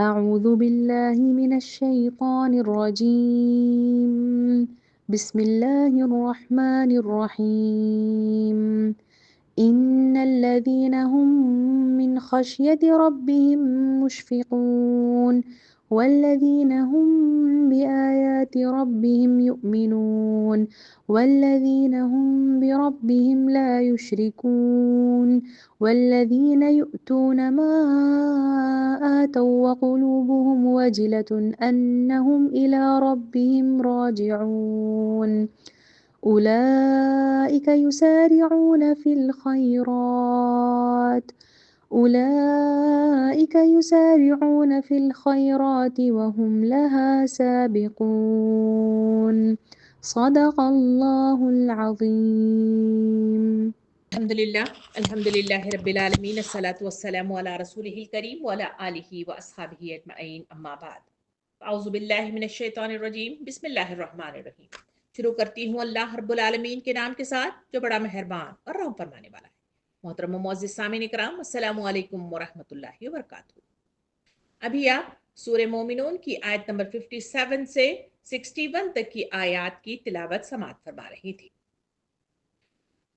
أعوذ بالله من الشيطان الرجيم بسم الله الرحمن الرحيم إن الذين هم من خشية ربهم مشفقون والذين هم بآيات ربهم يؤمنون والذين هم بربهم لا يشركون والذين يؤتون ما آتوا وقلوبهم وجلة أنهم إلى ربهم راجعون أولئك يسارعون في الخيرات وهم لها سابقون صدق الله العظيم. الحمد للہ رب العالمین الصلاۃ والسلام علی رسولہ الکریم وعلی آلہ واصحابہ اجمعین اما بعد اعوذ باللہ من الشیطان الرجیم بسم اللہ الرحمن الرحیم. شروع کرتی ہوں اللہ رب العالمین کے نام کے ساتھ جو بڑا مہربان اور رحم فرمانے والا ہے. محترم و معزز سامعین کرام، السلام علیکم ورحمۃ اللہ وبرکاتہ. ابھی آپ سورہ مومنون کی آیت نمبر 57 سے 61 تک کی آیات کی تلاوت سماعت فرما رہی تھی،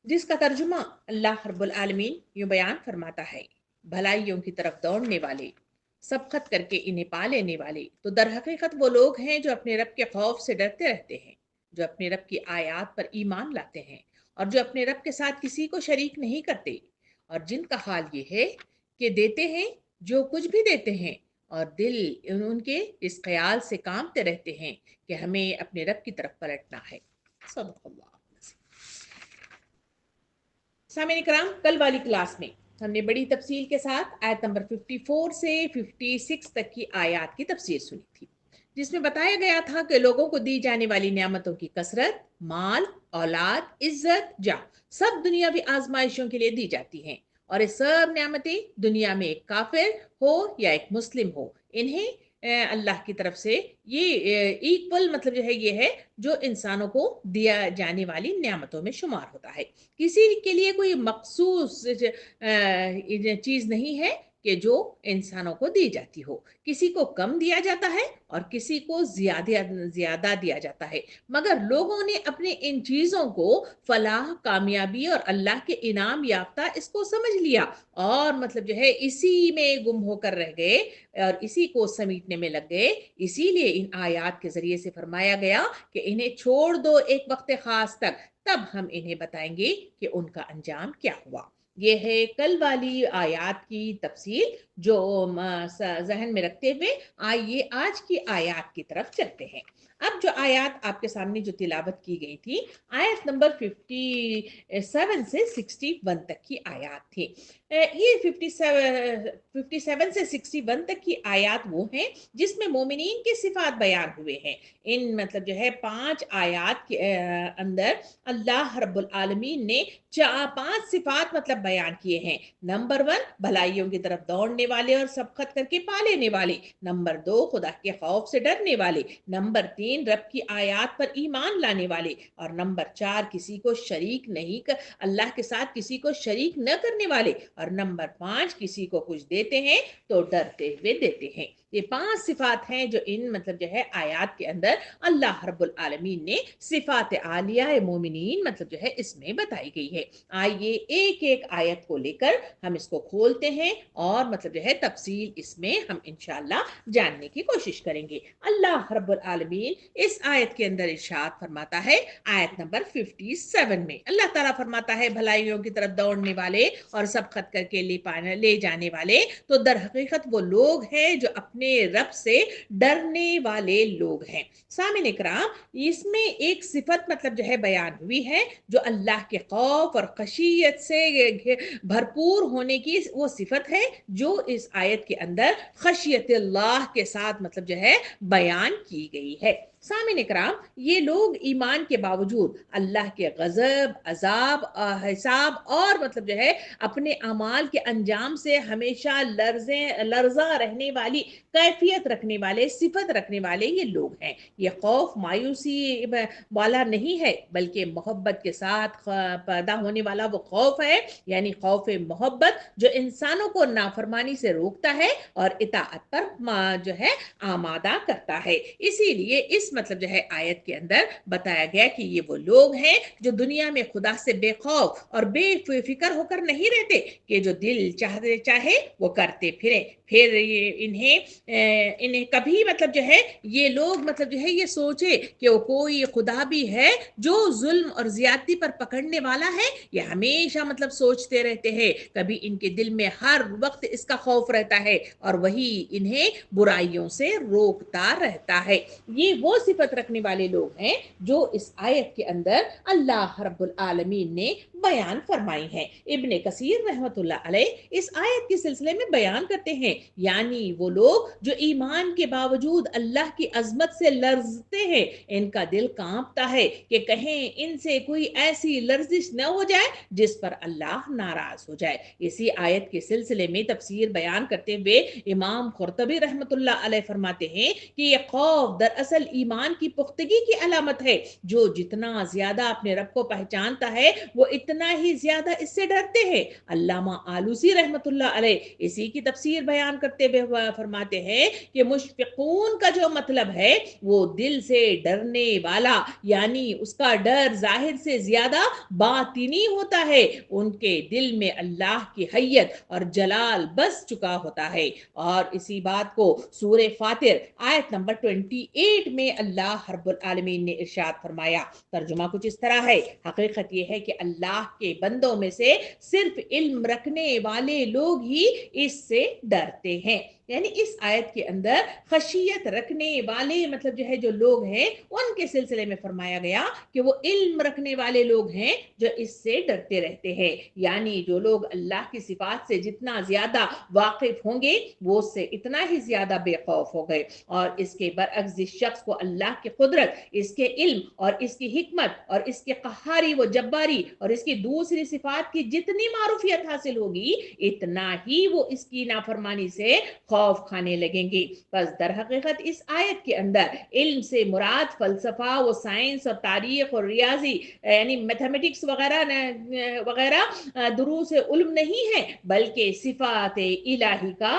جس کا ترجمہ اللہ رب العالمین یوں بیان فرماتا ہے: بھلائیوں کی طرف دوڑنے والے، سبقت کر کے انہیں پا لینے والے تو در حقیقت وہ لوگ ہیں جو اپنے رب کے خوف سے ڈرتے رہتے ہیں، جو اپنے رب کی آیات پر ایمان لاتے ہیں اور جو اپنے رب کے ساتھ کسی کو شریک نہیں کرتے، اور جن کا حال یہ ہے کہ دیتے ہیں جو کچھ بھی دیتے ہیں اور دل ان کے اس خیال سے کامتے رہتے ہیں کہ ہمیں اپنے رب کی طرف پلٹنا ہے. صدق اللہ. سامعین کرام، کل والی کلاس میں ہم نے بڑی تفصیل کے ساتھ آیت نمبر 54 سے 56 تک کی آیات کی تفسیر سنی تھی، جس میں بتایا گیا تھا کہ لوگوں کو دی جانے والی نعمتوں کی کثرت، مال، اولاد، عزت، جاہ سب دنیاوی آزمائشوں کے لیے دی جاتی ہیں، اور یہ سب نعمتیں دنیا میں ایک کافر ہو یا ایک مسلم ہو، انہیں اللہ کی طرف سے یہ ایکول مطلب جو ہے یہ ہے جو انسانوں کو دیا جانے والی نعمتوں میں شمار ہوتا ہے. کسی کے لیے کوئی مخصوص چیز نہیں ہے کہ جو انسانوں کو دی جاتی ہو. کسی کو کم دیا جاتا ہے اور کسی کو زیادہ دیا جاتا ہے، مگر لوگوں نے اپنے ان چیزوں کو فلاح، کامیابی اور اللہ کے انعام یافتہ اس کو سمجھ لیا اور مطلب جو ہے اسی میں گم ہو کر رہ گئے اور اسی کو سمیٹنے میں لگ گئے. اسی لیے ان آیات کے ذریعے سے فرمایا گیا کہ انہیں چھوڑ دو ایک وقت خاص تک، تب ہم انہیں بتائیں گے کہ ان کا انجام کیا ہوا. یہ ہے کل والی آیات کی تفصیل جو ذہن میں رکھتے ہوئے آئیے آج کی آیات کی طرف چلتے ہیں. اب جو آیات آپ کے سامنے جو تلاوت کی گئی تھی، آیت نمبر 57 سے 61 تک کی آیات تھی. یہ 57 سے 61 تک کی آیات وہ ہیں جس میں مومنین کے صفات بیان ہوئے ہیں. ان مطلب جو ہے 5 آیات کے اندر اللہ رب العالمین نے 5 صفات مطلب بیان کیے ہیں. نمبر 1 بھلائیوں کی طرف دوڑنے والے اور سبقت کر کے پا لینے والے. نمبر 2 خدا کے خوف سے ڈرنے والے. نمبر 3 رب کی آیات پر ایمان لانے والے. اور نمبر 4 کسی کو شریک نہیں اللہ کے ساتھ کسی کو شریک نہ کرنے والے. اور نمبر 5 کسی کو کچھ دیتے ہیں تو ڈرتے ہوئے دیتے ہیں. یہ 5 صفات ہیں جو ان مطلب جو ہے آیات کے اندر اللہ رب العالمین نے صفات عالیہ مومنین مطلب جو ہے اس میں بتائی گئی ہے. آئیے ایک ایک آیت کو لے کر ہم اس کو کھولتے ہیں اور مطلب جو ہے تفصیل اس میں ہم انشاءاللہ جاننے کی کوشش کریں گے. اللہ رب العالمین اس آیت کے اندر ارشاد فرماتا ہے، آیت نمبر 57 میں اللہ تعالیٰ فرماتا ہے بھلائیوں کی طرف دوڑنے والے اور سبقت کر کے لے جانے والے تو در حقیقت وہ لوگ ہیں جو اپنے رب سے ڈرنے والے لوگ ہیں. سامعین اکرام، اس میں ایک صفت مطلب جو ہے بیان ہوئی ہے جو اللہ کے خوف اور خشیت سے بھرپور ہونے کی وہ صفت ہے جو اس آیت کے اندر خشیت اللہ کے ساتھ مطلب جو ہے بیان کی گئی ہے. सामिन इकराम, ये लोग ईमान के बावजूद अल्लाह के गजब, अजाब, हिसाब और मतलब जो है अपने अमाल के अंजाम से हमेशा लर्जा रहने वाली कैफियत रखने वाले, सिफत रखने वाले ये लोग हैं। ये खौफ मायूसी वाला नहीं है, बल्कि मोहब्बत के साथ पैदा होने वाला वो खौफ है, यानी खौफ मोहब्बत जो इंसानों को नाफरमानी से रोकता है और इताअत पर जो है आमादा करता है। इसीलिए इस मतलब जो है आयत के अंदर बताया गया कि ये वो लोग हैं जो दुनिया में खुदा से बेखौफ और बेफिक्र होकर नहीं रहते, कि जो दिल चाहे वो करते फिरे। फिर ये इन्हें कभी मतलब जो है ये लोग मतलब जो है ये सोचे कि वो कोई खुदा भी है जो जुल्म और ज्यादती पर पकड़ने वाला है, ये हमेशा मतलब सोचते रहते हैं। कभी इनके दिल में हर वक्त इसका खौफ रहता है और वही इन्हें बुराइयों से रोकता रहता है। ये वो सिफत रखने वाले लोग हैं जो इस आयत के अंदर अल्लाह रब्बुल आलमीन ने बयान फरमाई है। इब्ने कसीर रहमतुल्लाह अलैह इस आयत के सिलसिले में बयान करते हैं, यानी वो लोग जो ईमान के बावजूद अल्लाह की अजमत से लर्जते हैं, इनका दिल कांपता है कि कहीं इनसे कोई ऐसी लर्जिश न हो जाए जिस पर अल्लाह नाराज हो जाए। इसी आयत के सिलसिले में तफसीर बयान करते हुए इमाम कुर्तबी रहमतुल्लाह अलैह फरमाते हैं कि ये खौफ दरअसल ईमान की पुख्तगी की अलामत है। जो जितना ज्यादा अपने रब को पहचानता है वो इतना ही ज्यादा इससे डरते हैं। अल्लामा आलूसी रहमतुल्लाह अलैह इसी की तफसीर बयान करते हुए फरमाते हैं कि मुशफिकून का जो मतलब है वो दिल से डरने वाला, यानी उसका डर जाहिर से ज्यादा बातिनी होता है। उनके दिल में अल्लाह की हैयत और जलाल बस चुका होता है। और इसी बात को सूरे फातिर आयत नंबर 28 में अल्लाह रब्बुल आलमीन ने इरशाद फरमाया। तर्जुमा कुछ इस तरह है, हकीकत यह है कि अल्लाह के बंदों में से सिर्फ इल्म रखने वाले लोग ही इससे डरते हैं। यानी इस आयत के अंदर खशियत रखने वाले मतलब जो है जो लोग हैं उनके सिलसिले में फरमाया गया कि वो इल्म रखने वाले लोग हैं जो इससे डरते रहते हैं। यानी जो लोग अल्लाह की सिफात से जितना ज्यादा वाकिफ होंगे वो उससे इतना ही ज्यादा बेखौफ हो गए। और इसके बरअक्स जिस शख्स को अल्लाह की कुदरत, इसके इल्म और इसकी हिकमत और इसके कहारी व जब्बारी और इसकी दूसरी सिफात की जितनी मारूफियत हासिल होगी, इतना ही वो इसकी नाफरमानी से खौफ खाने लगेंगे। बस दर हकीकत इस आयत के अंदर इल्म से मुराद फलसफा व साइंस और तारीख और रियाजी यानी मैथमेटिक्स वगैरह वगैरह दुरूस उल्म नहीं है, बल्कि सिफात इलाही का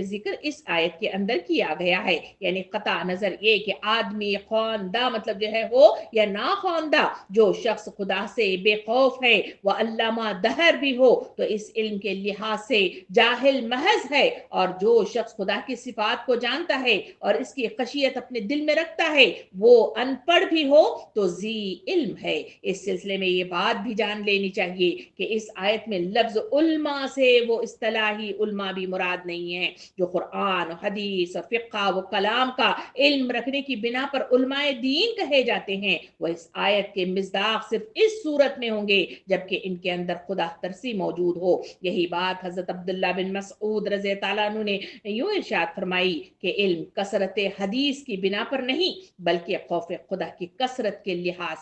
जिक्र इस आयत के अंदर किया गया है। यानी कता नजर ये कि आदमी खौंदा मतलब जो है हो या ना खौंदा, जो शख्स खुदा से बेखौफ है वह अल्लामा दहर भी हो तो इस इल्म के लिहाज से जाहिल महज है, और जो शख्स खुदा की सिफात को जानता है और इसकी खशियत अपने दिल में रखता है वो अनपढ़ भी हो तो जी इल्म है। इस सिलसिले में ये बात भी जान लेनी चाहिए कि इस आयत में लफ्ज उल्मा से वो इस्तिलाही उल्मा भी मुराद नहीं है जो कुरान, हदीस और फिक़्ह व कलाम का इल्म रखने की बिना पर उलमाए दीन कहे जाते हैं। वह इस आयत के मिज़दाक सिर्फ इस सूरत में होंगे जबकि इनके अंदर खुदा तरसी मौजूद हो। यही बात हजरत अब्दुल्ला बिन मसऊद रज़ी ताला अन्हु ने यूं इरशाद फरमाई कि इल्म कसरत हदीस की बिना पर नहीं बल्कि खौफ खुदा की कसरत के लिहाज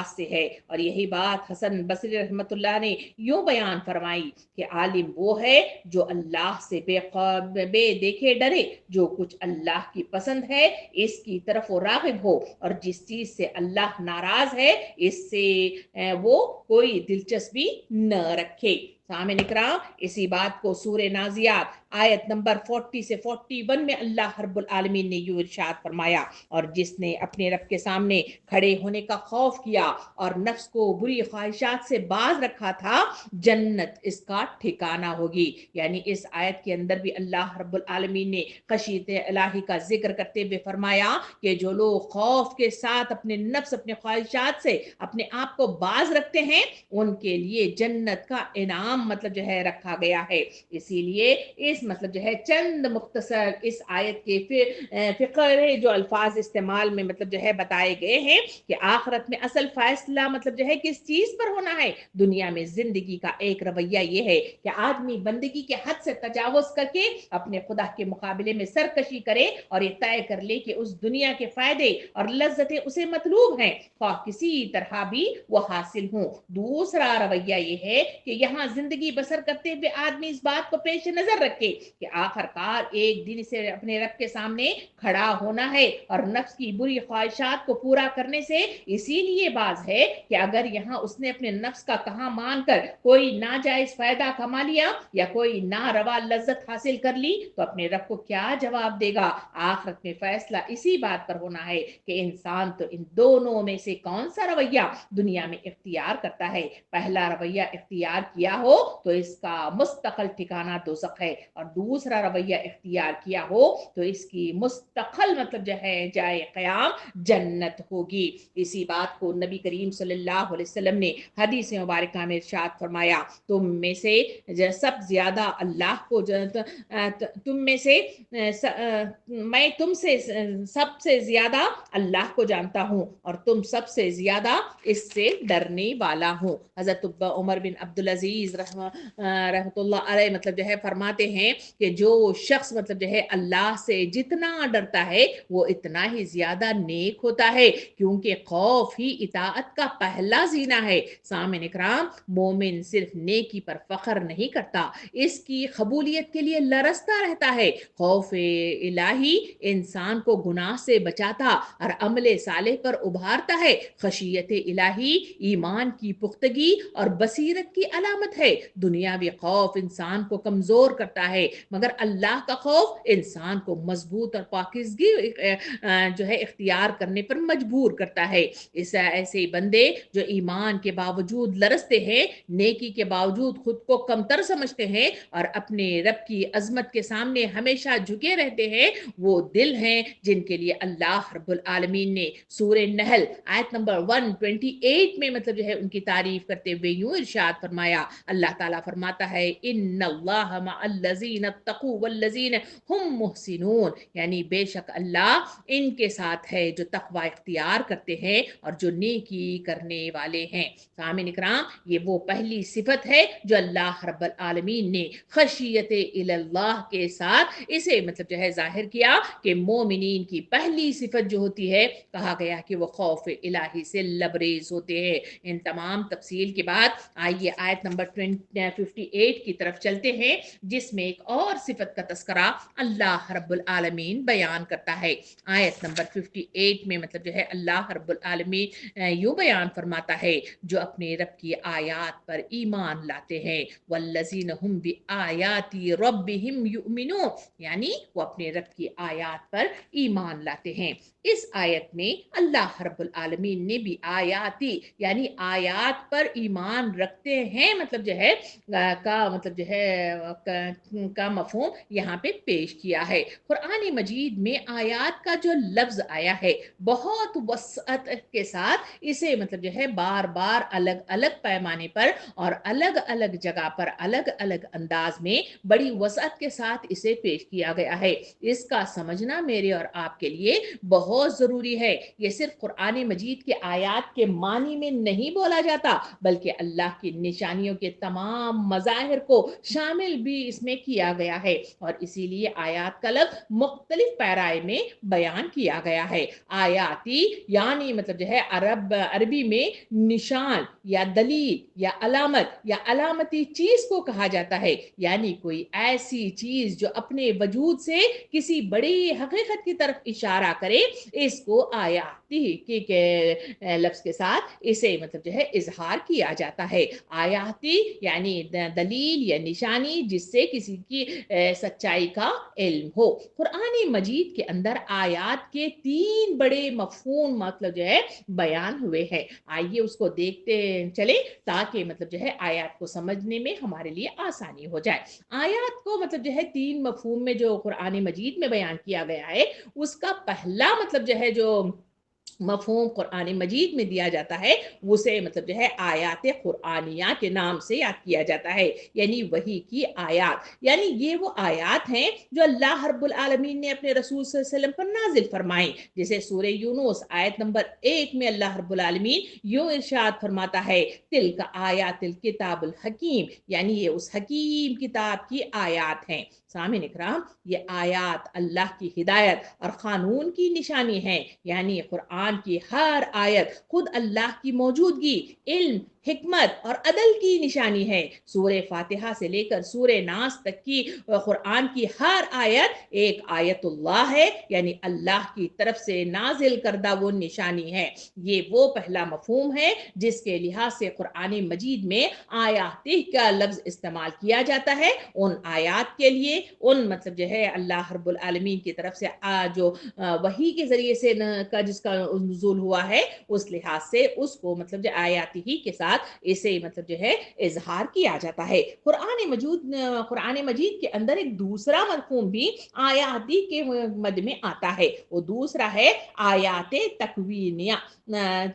से है। और यही बात हसन बसरी रहमतुल्लाह ने यूं बयान फरमाई कि आलिम वो है जो अल्लाह से बेदेखे डरे, जो कुछ अल्लाह की पसंद है इसकी तरफ वो रागिब हो, और जिस चीज से अल्लाह नाराज है इससे वो कोई दिलचस्पी न रखे। सामने इकराम इसी बात को सूरे नाजियात आयत नंबर 40 से 41 में अल्लाह रब्बुल आलमीन ने यूं इरशाद फरमाया, और जिसने अपने रब के सामने खड़े होने का खौफ किया और नफ्स को बुरी ख्वाहिशात से बाज रखा था, जन्नत इसका ठिकाना होगी। यानी इस आयत के अंदर भी अल्लाह रब्बुल आलमीन ने खशीयत इलाही का जिक्र करते हुए फरमाया कि जो लोग खौफ के साथ अपने नफ्स, अपने ख्वाहिशात से अपने आप को बाज रखते हैं उनके लिए जन्नत का इनाम तमाम मतलब जो है रखा गया है। इसीलिए इस मतलब जो है चंद मुख्तसर इस आयत के फ़िक्रे जो अल्फाज इस्तेमाल में मतलब जो है बताए गए हैं कि आखिरत में असल फैसला मतलब जो है किस चीज पर होना है। दुनिया में जिंदगी का एक रवैया ये है कि आदमी बंदगी के हद से तजावुज करके अपने खुदा के मुकाबले में सरकशी करे और ये तय कर ले कि उस दुनिया के फायदे और लज्जतें उसे मतलूब हैं, ख्वाह किसी तरह भी वो हासिल हो। दूसरा रवैया ये है कि यहाँ जिंदगी बसर करते हुए आदमी इस बात को पेश नजर रखे कि आखिरकार एक दिन इसे अपने रब के सामने खड़ा होना है और नफ्स की बुरी ख्वाहिशात को पूरा करने से इसीलिए बाज है कि अगर यहाँ उसने अपने नफ्स का कहा मानकर कोई नाजायज फायदा कमा लिया या कोई नारवा लज्जत हासिल कर ली तो अपने रब को क्या जवाब देगा। आखिरत में फैसला इसी बात पर होना है कि इंसान तो इन दोनों में से कौन सा रवैया दुनिया में इख्तियार करता है। पहला रवैया इख्तियार किया हो तो इसका मुस्तकिल ठिकाना दोज़ख है और दूसरा रवैया इख्तियार किया हो तो इसकी मुस्तकिल मतलब जो है जाए क़याम जन्नत होगी। इसी बात को नबी करीम सल्लल्लाहु अलैहि वसल्लम ने हदीस मुबारका में इरशाद फरमाया, तुम में से सब ज्यादा अल्लाह को तुम में से मैं तुमसे सबसे ज्यादा अल्लाह को जानता हूँ और तुम सबसे ज्यादा इससे डरने वाला हूँ। हजरत उमर बिन अब्दुल अजीज रहमतुल्लाह अलैह मतलब जो है फरमाते हैं कि जो शख्स मतलब जो है अल्लाह से जितना डरता है वो इतना ही ज्यादा नेक होता है, क्योंकि खौफ ही इताअत का पहला जीना है। सामने इकराम, मोमिन सिर्फ नेकी पर फख्र नहीं करता, इसकी कबूलियत के लिए लरसता रहता है। खौफ इलाही इंसान को गुनाह से बचाता और अमले साले पर उभारता है। खशियत इलाही ईमान की पुख्तगी और बसीरत की अलामत है। दुनियावी खौफ इंसान को कमजोर करता है, मगर अल्लाह का खौफ इंसान को मजबूत और पाकिज़गी जो है इख्तियार करने पर मजबूर करता है। इस ऐसे बंदे जो ईमान के बावजूद लरसते हैं, नेकी के बावजूद खुद को कमतर समझते हैं और अपने रब की अजमत के सामने हमेशा झुके रहते हैं, वो दिल हैं जिनके लिए अल्लाह रब्बुल आलमीन ने सूरे नहल आयत नंबर 128 में मतलब जो है उनकी तारीफ करते हुए यूं इरशाद फरमाया। अल्लाह ताला फरमाता है, इन्नल्लाह मअल्लज़ीना तक़ू वल्लज़ीना हुम मुहसिनून, यानी बेशक अल्लाह इनके साथ है जो तकवा इख्तियार करते हैं और जो नेकी करने वाले हैं। सामिन इकराम, ये वो पहली सिफत है जो अल्लाह रब्बुल आलमीन ने खशियत इल्लाह के साथ इसे मतलब जो है जाहिर किया कि मोमिनीन की पहली सिफत जो होती है, कहा गया कि वो खौफ इलाही से लबरेज होते हैं। इन तमाम तफसील के बाद आइए आयत नंबर 58 की तरफ चलते हैं, जिसमें एक और सिफत का तस्करा अल्लाह रब्बुल आलमीन बयान करता है। आयत नंबर 58 में मतलब जो है अल्लाह रब्बुल आलमीन यूं बयान फरमाता है, जो अपने रब की आयात पर ईमान लाते हैं, वल्लज़ीना हुम बि आयाति रब्बिहिम युमिनून, यानी वो अपने रब की आयात पर ईमान लाते हैं। इस आयत में अल्लाह रब्बुल आलमीन ने भी आयाती यानी आयात पर ईमान रखते हैं मतलब जो है का मतलब जो है का मफहूम यहाँ पे पेश किया है। कुरान मजीद में आयात का जो लफ्ज आया है, बहुत वसअत के साथ इसे मतलब जो है बार बार अलग अलग पैमाने पर और अलग अलग जगह पर अलग अलग अंदाज में बड़ी वसअत के साथ इसे पेश किया गया है। इसका समझना मेरे और आपके लिए बहुत जरूरी है। ये सिर्फ कुरान मजीद के आयात के मानी में नहीं बोला जाता, बल्कि अल्लाह की निशानियों के तमाम मज़ाहिर को शामिल भी इसमें किया गया है और इसीलिए आयात का लफ्ज मुख्तलिफ पैराए में बयान किया गया है। आयाती यानी मतलब जो है अरबी में निशान या दलील या अलामत या अलामती चीज को कहा जाता है, यानी कोई ऐसी चीज जो अपने वजूद से किसी बड़ी हकीकत की तरफ इशारा करे, इसको आयाती के लफ्ज के साथ इसे मतलब जो है इजहार किया जाता है। आयाती यानी दलील या निशानी जिससे किसी की सच्चाई का इल्म हो। कुरानी मजीद के अंदर आयात के 3 बड़े मफहूम मतलब जो है बयान हुए हैं। आइए उसको देखते चले ताकि मतलब जो है आयात को समझने में हमारे लिए आसानी हो जाए। आयात को मतलब जो है 3 मफहूम में जो कुरानी मजीद में बयान किया गया है, उसका पहला मतलब जो है जो مفہوم قرآن مجید میں دیا جاتا ہے اسے مطلب جو ہے آیات قرآنیہ کے نام سے یاد کیا جاتا ہے، یعنی وحی کی آیات، یعنی یہ وہ آیات ہیں جو اللہ رب العالمین نے اپنے رسول صلی اللہ علیہ وسلم پر نازل فرمائیں، جیسے سورہ یونس آیت نمبر 1 میں اللہ رب العالمین یوں ارشاد فرماتا ہے تلک آیات الکتاب الحکیم، یعنی یہ اس حکیم کتاب کی آیات ہیں۔ سامعین اکرام، یہ آیات اللہ کی ہدایت اور قانون کی نشانی ہے، یعنی قرآن کی ہر آیت خود اللہ کی موجودگی، علم، حکمت اور عدل کی نشانی ہے۔ سورہ فاتحہ سے لے کر سورہ ناس تک کی قرآن کی ہر آیت ایک آیت اللہ ہے، یعنی اللہ کی طرف سے نازل کردہ وہ نشانی ہے۔ یہ وہ پہلا مفہوم ہے جس کے لحاظ سے قرآن مجید میں آیات کا لفظ استعمال کیا جاتا ہے، ان آیات کے لیے، ان مطلب جو ہے اللہ رب العالمین کی طرف سے جو وحی کے ذریعے سے کا جس کا نزول ہوا ہے، اس لحاظ سے اس کو مطلب جو آیات ہی کے ساتھ اسے مطلب جو ہے اظہار کیا جاتا ہے۔ قرآن مجید کے اندر ایک دوسرا مفہوم بھی آیاتی کے مد میں آتا ہے، وہ دوسرا ہے آیات تکوینیہ۔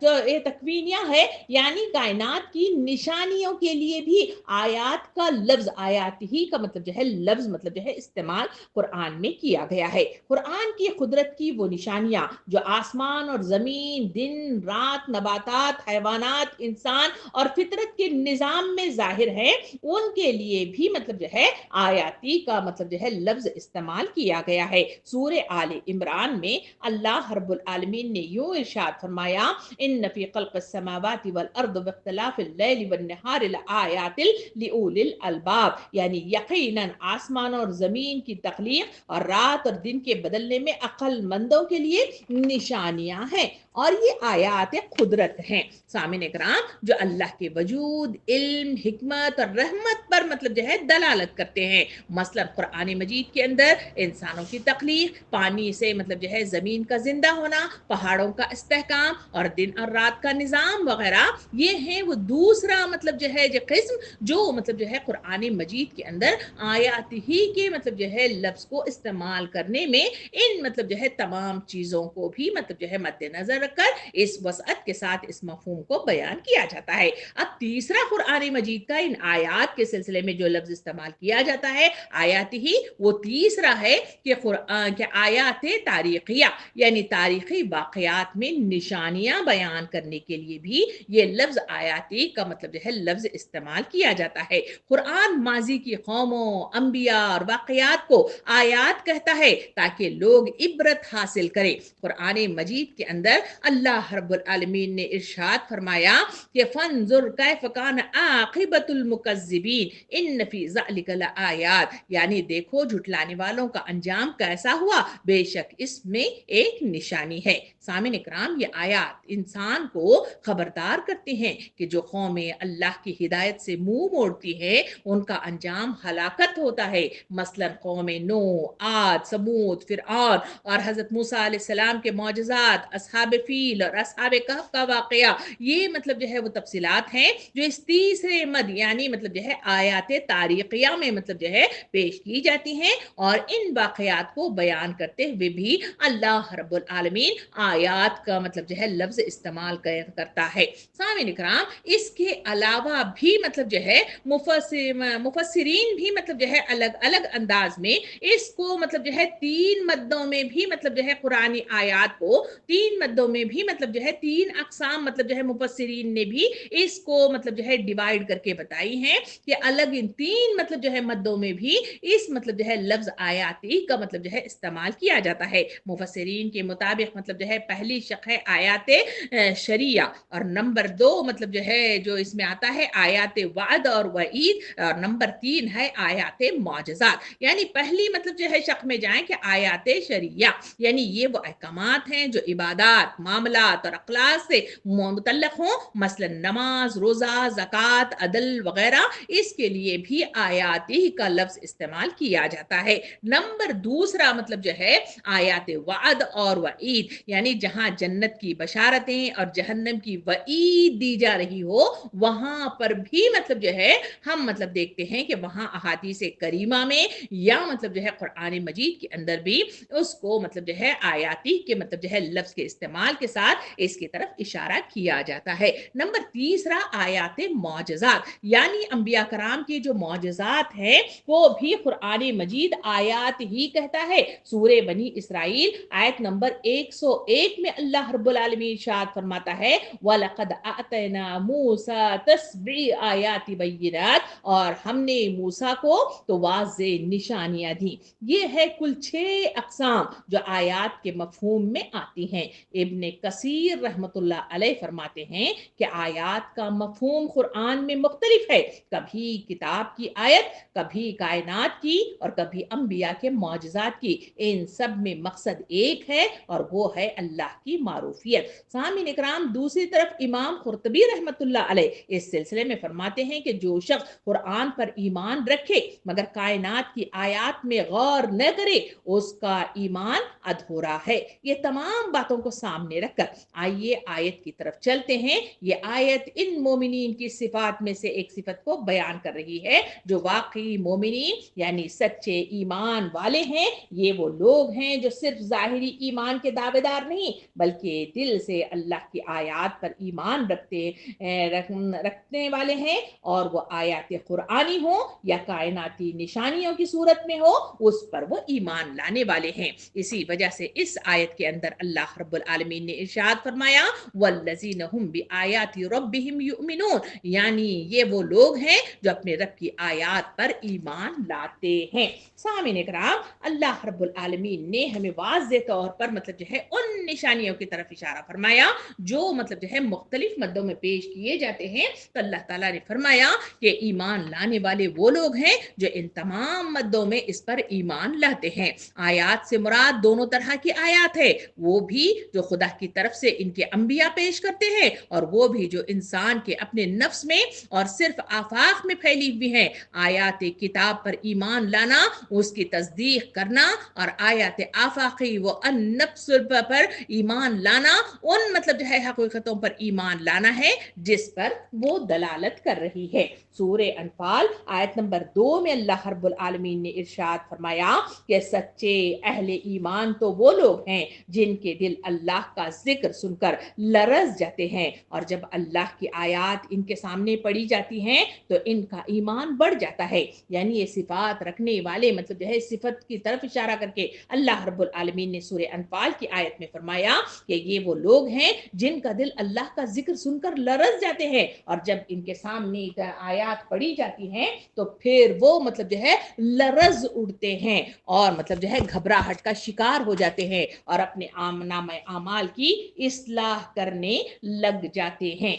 جو یہ تکوینیہ ہے یعنی کائنات کی نشانیوں کے لیے بھی آیات کا لفظ، آیات ہی کا مطلب جو ہے لفظ مطلب جو ہے استعمال قرآن میں کیا گیا ہے۔ قرآن کی قدرت کی وہ نشانیاں جو آسمان اور زمین، دن رات، نباتات، حیوانات، انسان اور فطرت کے نظام میں ظاہر ہیں، ان کے لیے بھی مطلب جو ہے آیاتی کا مطلب جو ہے لفظ استعمال کیا گیا ہے۔ سورہ آل عمران میں اللہ رب العالمین نے یوں ارشاد فرمایا ان فی خلق السماوات والارض واختلاف اللیل والنہار لآیات لأولی الالباب، یعنی یقیناً آسمان اور زمین کی تخلیق اور رات اور دن کے بدلنے میں عقل مندوں کے لیے نشانیاں ہیں، اور یہ آیات قدرت ہیں۔ سامعین اکرام، جو اللہ کے وجود، علم، حکمت اور رحمت پر مطلب جو ہے دلالت کرتے ہیں۔ مثلا قرآن مجید کے اندر انسانوں کی تخلیق، پانی سے مطلب جو ہے زمین کا زندہ ہونا، پہاڑوں کا استحکام اور دن اور رات کا نظام وغیرہ، یہ ہیں وہ دوسرا مطلب جو ہے جو قسم جو مطلب جو ہے قرآن مجید کے اندر آیات ہی کے مطلب جو ہے لفظ کو استعمال کرنے میں ان مطلب جو ہے تمام چیزوں کو بھی مطلب جو ہے مد نظر رکھ کر اس وسعت کے ساتھ اس مفہوم کو بیان کیا جاتا ہے۔ اب تیسرا قرآن مجید کا ان آیات کے سلسلے میں جو لفظ استعمال کیا جاتا ہے آیات ہی، وہ تیسرا ہے کہ قرآن کے آیات تاریخیہ، یعنی تاریخی واقعات میں نشانیاں بیان کرنے کے لیے بھی یہ لفظ آیاتی کا مطلب جو ہے لفظ استعمال کیا جاتا ہے۔ قرآن ماضی کی قوموں، انبیاء اور واقعات کو آیات کہتا ہے تاکہ لوگ عبرت حاصل کریں۔ قرآن مجید کے اندر اللہ رب العالمین نے ارشاد فرمایا کہ فانظر کیف کان عاقبۃ المکذبین ان فی ذلک لآیات، یعنی دیکھو جھٹلانے والوں کا انجام کیسا ہوا، بے شک اس میں ایک نشانی ہے۔ سامعین اکرام، یہ آیات انسان کو خبردار کرتے ہیں کہ جو قومیں اللہ کی ہدایت سے منہ موڑتی ہیں ان کا انجام ہلاکت ہوتا ہے۔ مثلا قوم نوح، عاد، ثمود، فرعون اور حضرت موسیٰ علیہ السلام کے معجزات، اصحاب فیل اور اصحاب کہف کا واقعہ، یہ مطلب جو ہے وہ تفصیلات ہیں جو اس تیسرے مد یعنی مطلب جو ہے آیات تاریخیہ میں مطلب جو ہے پیش کی جاتی ہیں، اور ان واقعات کو بیان کرتے ہوئے بھی اللہ رب العالمین آیات کا مطلب جو ہے لفظ استعمال کرتا ہے۔ سامعین اکرام، اس کے علاوہ بھی مطلب جو ہے مفسرین بھی مطلب جو ہے الگ الگ انداز میں اس کو مطلب جو ہے تین مدوں میں بھی مطلب جو ہے قرآنی آیات کو تین مدوں میں بھی مطلب جو ہے تین اقسام مطلب جو ہے مفسرین نے بھی اس کو مطلب جو ہے ڈیوائیڈ کر کے بتائی ہیں کہ الگ ان تین مطلب جو ہے مدوں میں بھی اس مطلب جو ہے لفظ آیاتی کا مطلب جو ہے استعمال کیا جاتا ہے۔ مفسرین کے مطابق مطلب جو ہے پہلی شق ہے آیات شریعہ، اور نمبر 2 مطلب جو ہے جو اس میں آتا ہے آیات وعد اور وعید، اور نمبر 3 ہے آیات معجزات۔ یعنی پہلی مطلب جو ہے شق میں جائیں کہ آیات شریعہ، یعنی یہ وہ احکامات ہیں جو عبادات، معاملات اور اخلاق سے متعلق ہوں، مثلا نماز، روزہ، زکوٰۃ، عدل وغیرہ، اس کے لیے بھی آیاتی کا لفظ استعمال کیا جاتا ہے۔ نمبر دوسرا مطلب جو ہے آیات وعد اور وعید، یعنی جہاں جنت کی بشارتیں اور جہنم کی وعید دی جا رہی ہو وہاں پر بھی مطلب جو ہے ہم مطلب دیکھتے ہیں کہ وہاں احادیث کریمہ میں یا مطلب جو ہے قرآن مجید کے اندر بھی اس کو مطلب جو ہے آیاتی کے مطلب جو ہے لفظ کے استعمال इस्तेमाल के साथ इसकी तरफ इशारा किया जाता है। नंबर तीसरा, आयात मौजज़ात, यानी अंबिया कराम की जो मौजज़ात है वो भी कुरान मजीद आयात ही कहता है। सूरे बनी इसराइल आयत नंबर 101 में अल्लाह रब्बुल आलमीन इरशाद फरमाता है, वलक़द आतना मूसा तस्बी आयाति बय्यिनात, और हमने मूसा को तो वाज़े निशानियां दी। ये है कुल 6 अक़साम जो आयात के मफहूम में आती हैं। इब्न कसीर रहमतुल्लाह अलैह फरमाते हैं कि आयात का मफहूम कुरान में मुख्तलिफ है, कभी किताब की आयत, कभी कायनात की, और कभी अंबिया के मौजज़ात की। इन सब में मकसद एक है और वो है अल्लाह की मारूफियत। सामीन इकराम, दूसरी तरफ इमाम कुर्तबी रहमतुल्लाह अलैह इस सिलसिले में फरमाते हैं कि जो शख्स कुरान पर ईमान रखे मगर कायनात की आयात में गौर न करे, उसका ईमान अधूरा है। ये तमाम बातों को सामने रखकर आइए आयत की तरफ चलते हैं। ये आयत इन मोमिनीन की सिफात में से एक सिफत को बयान कर रही है जो वाकई मोमिनीन यानी सच्चे ईमान वाले हैं। ये वो लोग हैं जो सिर्फ जाहिरी ईमान के दावेदार नहीं बल्कि दिल से अल्लाह की आयात पर ईमान रखने वाले हैं, और वो आयात कुरानी हो या कायनाती निशानियों की सूरत में हो, उस पर वो ईमान लाने वाले हैं। इसी वजह से इस आयत के अंदर अल्लाह रब्बुल आलमीन ने इरशाद फरमाया, वल्लज़ीना हुम बिआयाति रब्बिहिम युमिनून, यानी ये वो लोग हैं जो अपने रब की आयात पर ईमान लाते हैं। सामीन इकराम, अल्लाह रब्बुल आलमीन ने हमें वाज़े तौर पर मतलब जो है उन निशानियों की तरफ इशारा फरमाया जो मतलब जो है मुख्तलिफ मद्दों में पेश किए जाते हैं। तो अल्लाह ताला ने फरमाया कि ईमान लाने वाले वो लोग हैं जो इन तमाम मद्दों में इस पर ईमान लाते हैं। आयात से मुराद दोनों तरह की आयात है, वो भी जो खुदा की तरफ से इनके अंबिया पेश करते हैं और वो भी जो इंसान के अपने नफ्स में और सिर्फ आफाक में फैली हुई है। आयात किताब पर ईमान लाना, उसकी तस्दीक करना, और आयात आफाकी वो अन-नफ्स पर ईमान लाना, उन मतलब जो है हकीकतों पर ईमान लाना है जिस पर वो दलालत कर रही है। सूरे अनफाल आयत नंबर 2 में अल्लाह रब्बुल आलमीन ने इरशाद फरमाया कि सच्चे अहले ईमान तो वो लोग हैं जिनके दिल अल्लाह का जिक्र सुनकर लरज़ जाते हैं, और जब अल्लाह की आयात इनके सामने पढ़ी जाती हैं तो इनका ईमान बढ़ जाता है। यानी ये सिफात रखने वाले मतलब जो है सिफत की तरफ इशारा करके अल्लाह रब्बुल आलमीन ने सूरे अनफाल की आयत में फरमाया कि ये वो लोग हैं जिनका दिल अल्लाह का जिक्र सुनकर लरज़ जाते हैं, और जब इनके सामने आयात पढ़ी जाती हैं तो फिर वो मतलब जो है लरज़ उड़ते हैं और मतलब जो है घबराहट का शिकार हो जाते हैं और अपने नामे आमाल की इस्लाह करने लग जाते हैं।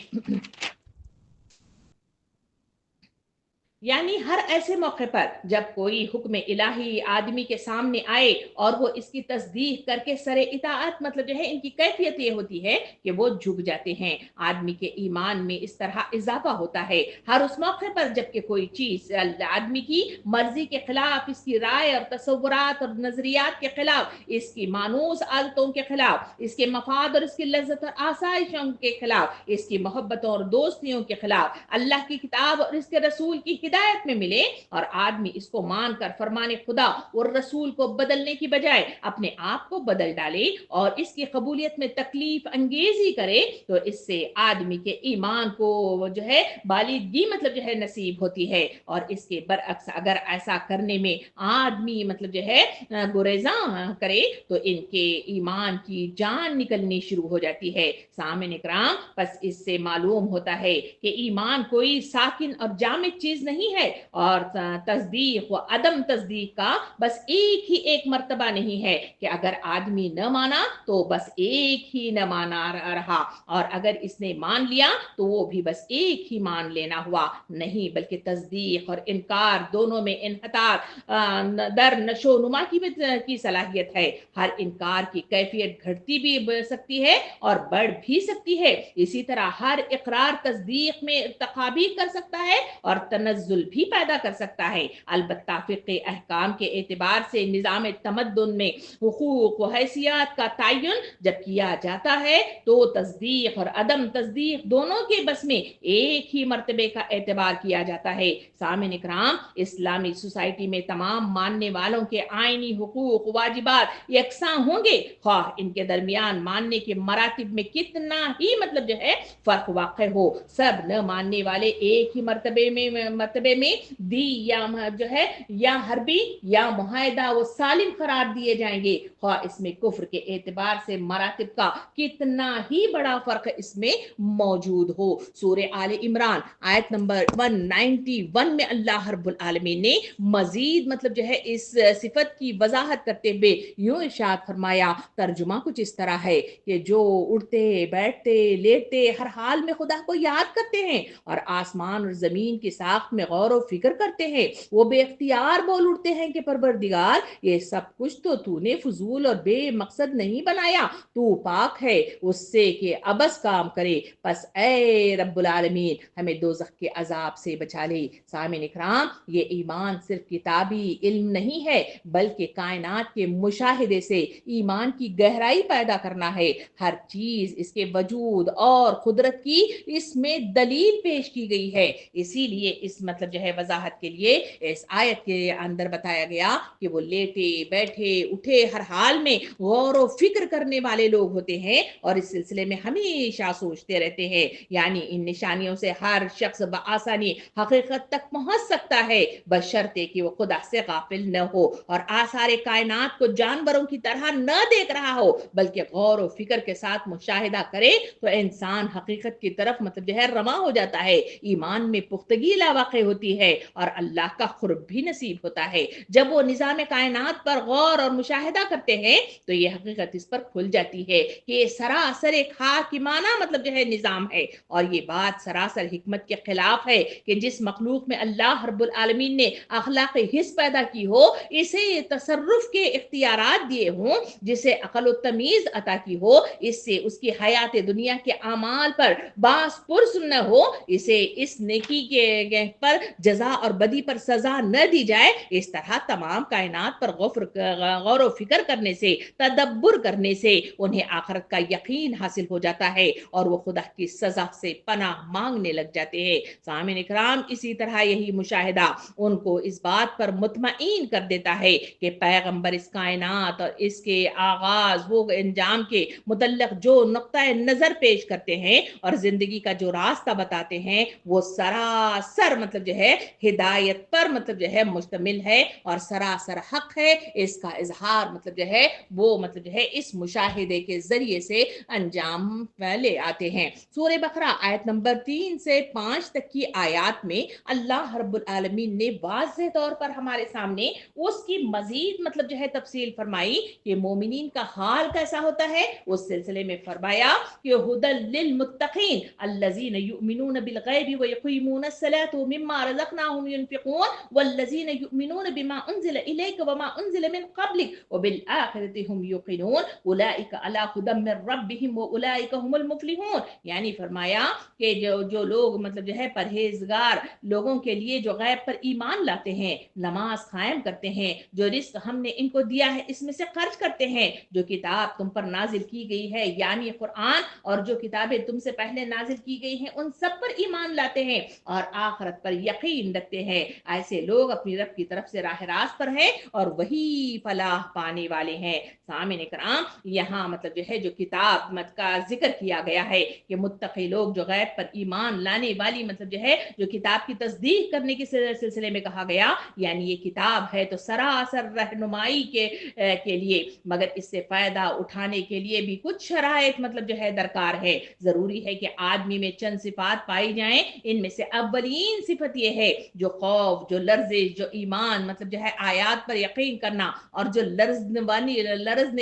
यानी हर ऐसे मौके पर जब कोई हुक्म इलाही आदमी के सामने आए और वो इसकी तस्दीक करके सरे इताअत मतलब जो है इनकी कैफियत ये होती है कि वो झुक जाते हैं। आदमी के ईमान में इस तरह इजाफा होता है हर उस मौके पर जबकि कोई चीज आदमी की मर्जी के खिलाफ, इसकी राय और तसव्वुरात और नजरियात के खिलाफ, इसकी मानूस आदतों के खिलाफ, इसके मफाद और इसकी लज्जत और आसाइशों के खिलाफ, इसकी मोहब्बतों और दोस्तियों के खिलाफ अल्लाह की किताब और इसके रसूल की हिदायत में मिले और आदमी इसको मानकर फरमाने खुदा और रसूल को बदलने की बजाय अपने आप को बदल डाले और इसकी कबूलियत में तकलीफ अंगेजी करे तो इससे आदमी के ईमान को जो है बालिगी मतलब जो है नसीब होती है। और इसके बरअक्स अगर ऐसा करने में आदमी मतलब जो है गुरेजा करे तो इनके ईमान की जान निकलनी शुरू हो जाती है। सामने इकराम, बस इससे मालूम होता है कि ईमान कोई साकिन और जामिद चीज नहीं है और तस्दीक व अदम तस्दीक का बस एक मर्तबा नहीं है कि अगर आदमी न माना तो बस एक ही न माना रहा और अगर इसने मान लिया तो वो भी बस एक ही मान लेना हुआ नहीं, बल्कि तस्दीक और इनकार दोनों में इन्हतार दर नशोनुमा की सलाहियत है। हर इनकार की कैफियत घटती भी सकती है और बढ़ भी सकती है। इसी तरह हर इकरार तस्दीक में इर्तिका भी कर सकता है और तनज़्ज़ुल तनज़्ज़ुल भी पैदा कर सकता है। अलबत्ता फ़िक़्ह अहकाम के एतबार से निज़ाम तमद्दुन में हुकूक व हैसियत का तयन जब किया जाता है तो तस्दीक और अदम तस्दीक दोनों के बस में एक ही मर्तबे का एतबार किया जाता है। सामिन इकराम, इस्लामी सोसाइटी में तमाम मानने वालों के आईनी हुकूक वाजिबात यकसा होंगे, ख्वाह इनके दरमियान मानने के मरातिब में कितना ही मतलब जो है फर्क वाक़ हो। सब न मानने वाले एक ही मर्तबे में दी या जो है या हरबी या मुआहिदा वो सालिम करार दिए जाएंगे, ख्वाह इसमें कुफ्र के एतबार से मरातिब का कितना ही बड़ा फर्क इसमें मौजूद हो। सूरह आले इमरान आयत नंबर 191 में अल्लाह रब्बुल आलमीन ने मजीद मतलब जो है इस सिफत की वजाहत करते हुए यूं इरशाद फरमाया, तर्जुमा कुछ इस तरह है कि जो उठते बैठते लेटते हर हाल में खुदा को याद करते हैं और आसमान और जमीन की साख्त में गौर व फिक्र करते हैं, वो बेख्तियार बोल उठते हैं कि परवरदिगार ये सब कुछ तो तूने फजूल और बेमकसद नहीं बनाया, तू पाक है उससे कि अबस काम करे, बस ए रब्बुल आलमीन हमें दोज़ख के अजाब से बचा ले। सामिन इकराम, ये ईमान सिर्फ किताबी इल्म नहीं है बल्कि कायनात के मुशाहिदे से ईमान की गहराई पैदा करना है। हर चीज इसके वजूद और कुदरत की इसमें दलील पेश की गई है। इसीलिए इस मतलब जो है वजाहत के लिए इस आयत के अंदर बताया गया कि वो लेटे बैठे उठे हर हाल में गौर व फिक्र करने वाले लोग होते हैं और इस सिलसिले में हमेशा सोचते रहते हैं। यानी इन निशानियों से हर शख्स बआसानी हकीकत तक पहुंच सकता है बशर्ते कि वो खुदा से गाफिल न हो और आसारे कायनात को जानवरों की तरह न देख रहा हो बल्कि गौर व फिक्र के साथ मुशाहिदा करे तो इंसान हकीकत की तरफ मतलब जो है रमा हो जाता है। ईमान में पुख्तगी लावाक़े होती है और अल्लाह का खुर्ब भी नसीब होता है। जब वो निज़ाम कायनात पर गौर और मुशाहिदा करते हैं तो ये हकीकत इस पर खुल जाती है कि ये सरासर एक हाकिमाना मतलब जो है निज़ाम है और ये बात सरासर हिकमत के खिलाफ है कि जिस मखलूक में अल्लाह रब्बुल आलमीन ने अखलाक़ी हिस्स पैदा की हो, इसे तसर्रुफ के इख्तियारात दिए हों, जिसे अक़ल व तमीज़ अता की हो, इससे उसकी हयात दुनिया के अमाल पर बास पुरस न हो, इसे इस नेकी के पर जजा और बदी पर सजा न दी जाए। इस तरह तमाम कायनात पर गौर व फिक्र करने से तदब्बुर करने से उन्हें आखिरत का यकीन हासिल हो जाता है और वो खुदा की सजा से पनाह मांगने लग जाते हैं। सामिन इकराम, इसी तरह यही मुशाहिदा उनको इस बात पर मुतमईन कर देता है कि पैगंबर इस कायनात और इसके आगाज वो अंजाम के मुतल्लिक जो नुक्ता नजर पेश करते हैं और जिंदगी का जो रास्ता बताते हैं वो सरासर मतलब जो है हिदायत पर मतलब जो है मुश्तमिल है और सरासर हक है। इसका इजहार मतलब जो है वो मतलब जो है इस मुशाहिदे के जरिए से अंजाम ले आते हैं। सूरह बकरा आयत नंबर 3 से 5 तक की आयत में अल्लाह रब्बुल आलमीन ने वाज़ेह तौर पर हमारे सामने उसकी मजीद मतलब जो है तफसील फरमाई कि मोमिनीन का हाल कैसा होता है। उस सिलसिले में फरमाया कि हुदल लिल मुत्तकीन अल्लज़ीना युमिनून बिल गैबि व यक़ीमून सलात व मिम्मा रज़क़नाहुम युनफ़िक़ून वल्लज़ीना युमिनून बिमा उनज़िला इलैका व मा उनज़िला मिन क़ब्लिक व बिल आखिरति हुम युक़िनून उलाइका अला हुदम मिन रब्बिहिम व उलाइका हुमुल मुफ़्लिहून। यानी फरमाया कि जो लोग मतलब जो है परहेजगार लोगों के लिए जो गैब पर ईमान लाते हैं, नमाज कायम करते हैं, जो रिस्क हमने इनको दिया है इसमें से खर्च करते हैं, जो किताब तुम पर नाजिल की गई है यानी कुरान और जो किताबें तुमसे पहले नाजिल की गई हैं उन सब पर ईमान लाते हैं और आखिरत पर यकीन रखते हैं, ऐसे लोग अपनी रब की तरफ से राह रास्त पर हैं और वही फलाह पाने वाले हैं। सामिन इकराम, यहाँ मतलब जो है जो किताब मत का जिक्र किया गया है कि मुत्तकी लोग जो गैब पर ईमान लाने वाली मतलब जो है जो किताब की तस्दीक करने के सिलसिले में कहा गया, यानी ये किताब है तो सरासर रहनुमाई के लिए, मगर इससे फायदा उठाने के लिए भी कुछ शराइत मतलब जो है दरकार है। जरूरी है कि आदमी में चंद सिफात पाई जाएं। इनमें से अव्वलीन सिफत ये है जो खौफ, जो लर्जिश, जो ईमान मतलब जो है आयात पर यकीन करना और जो लरजने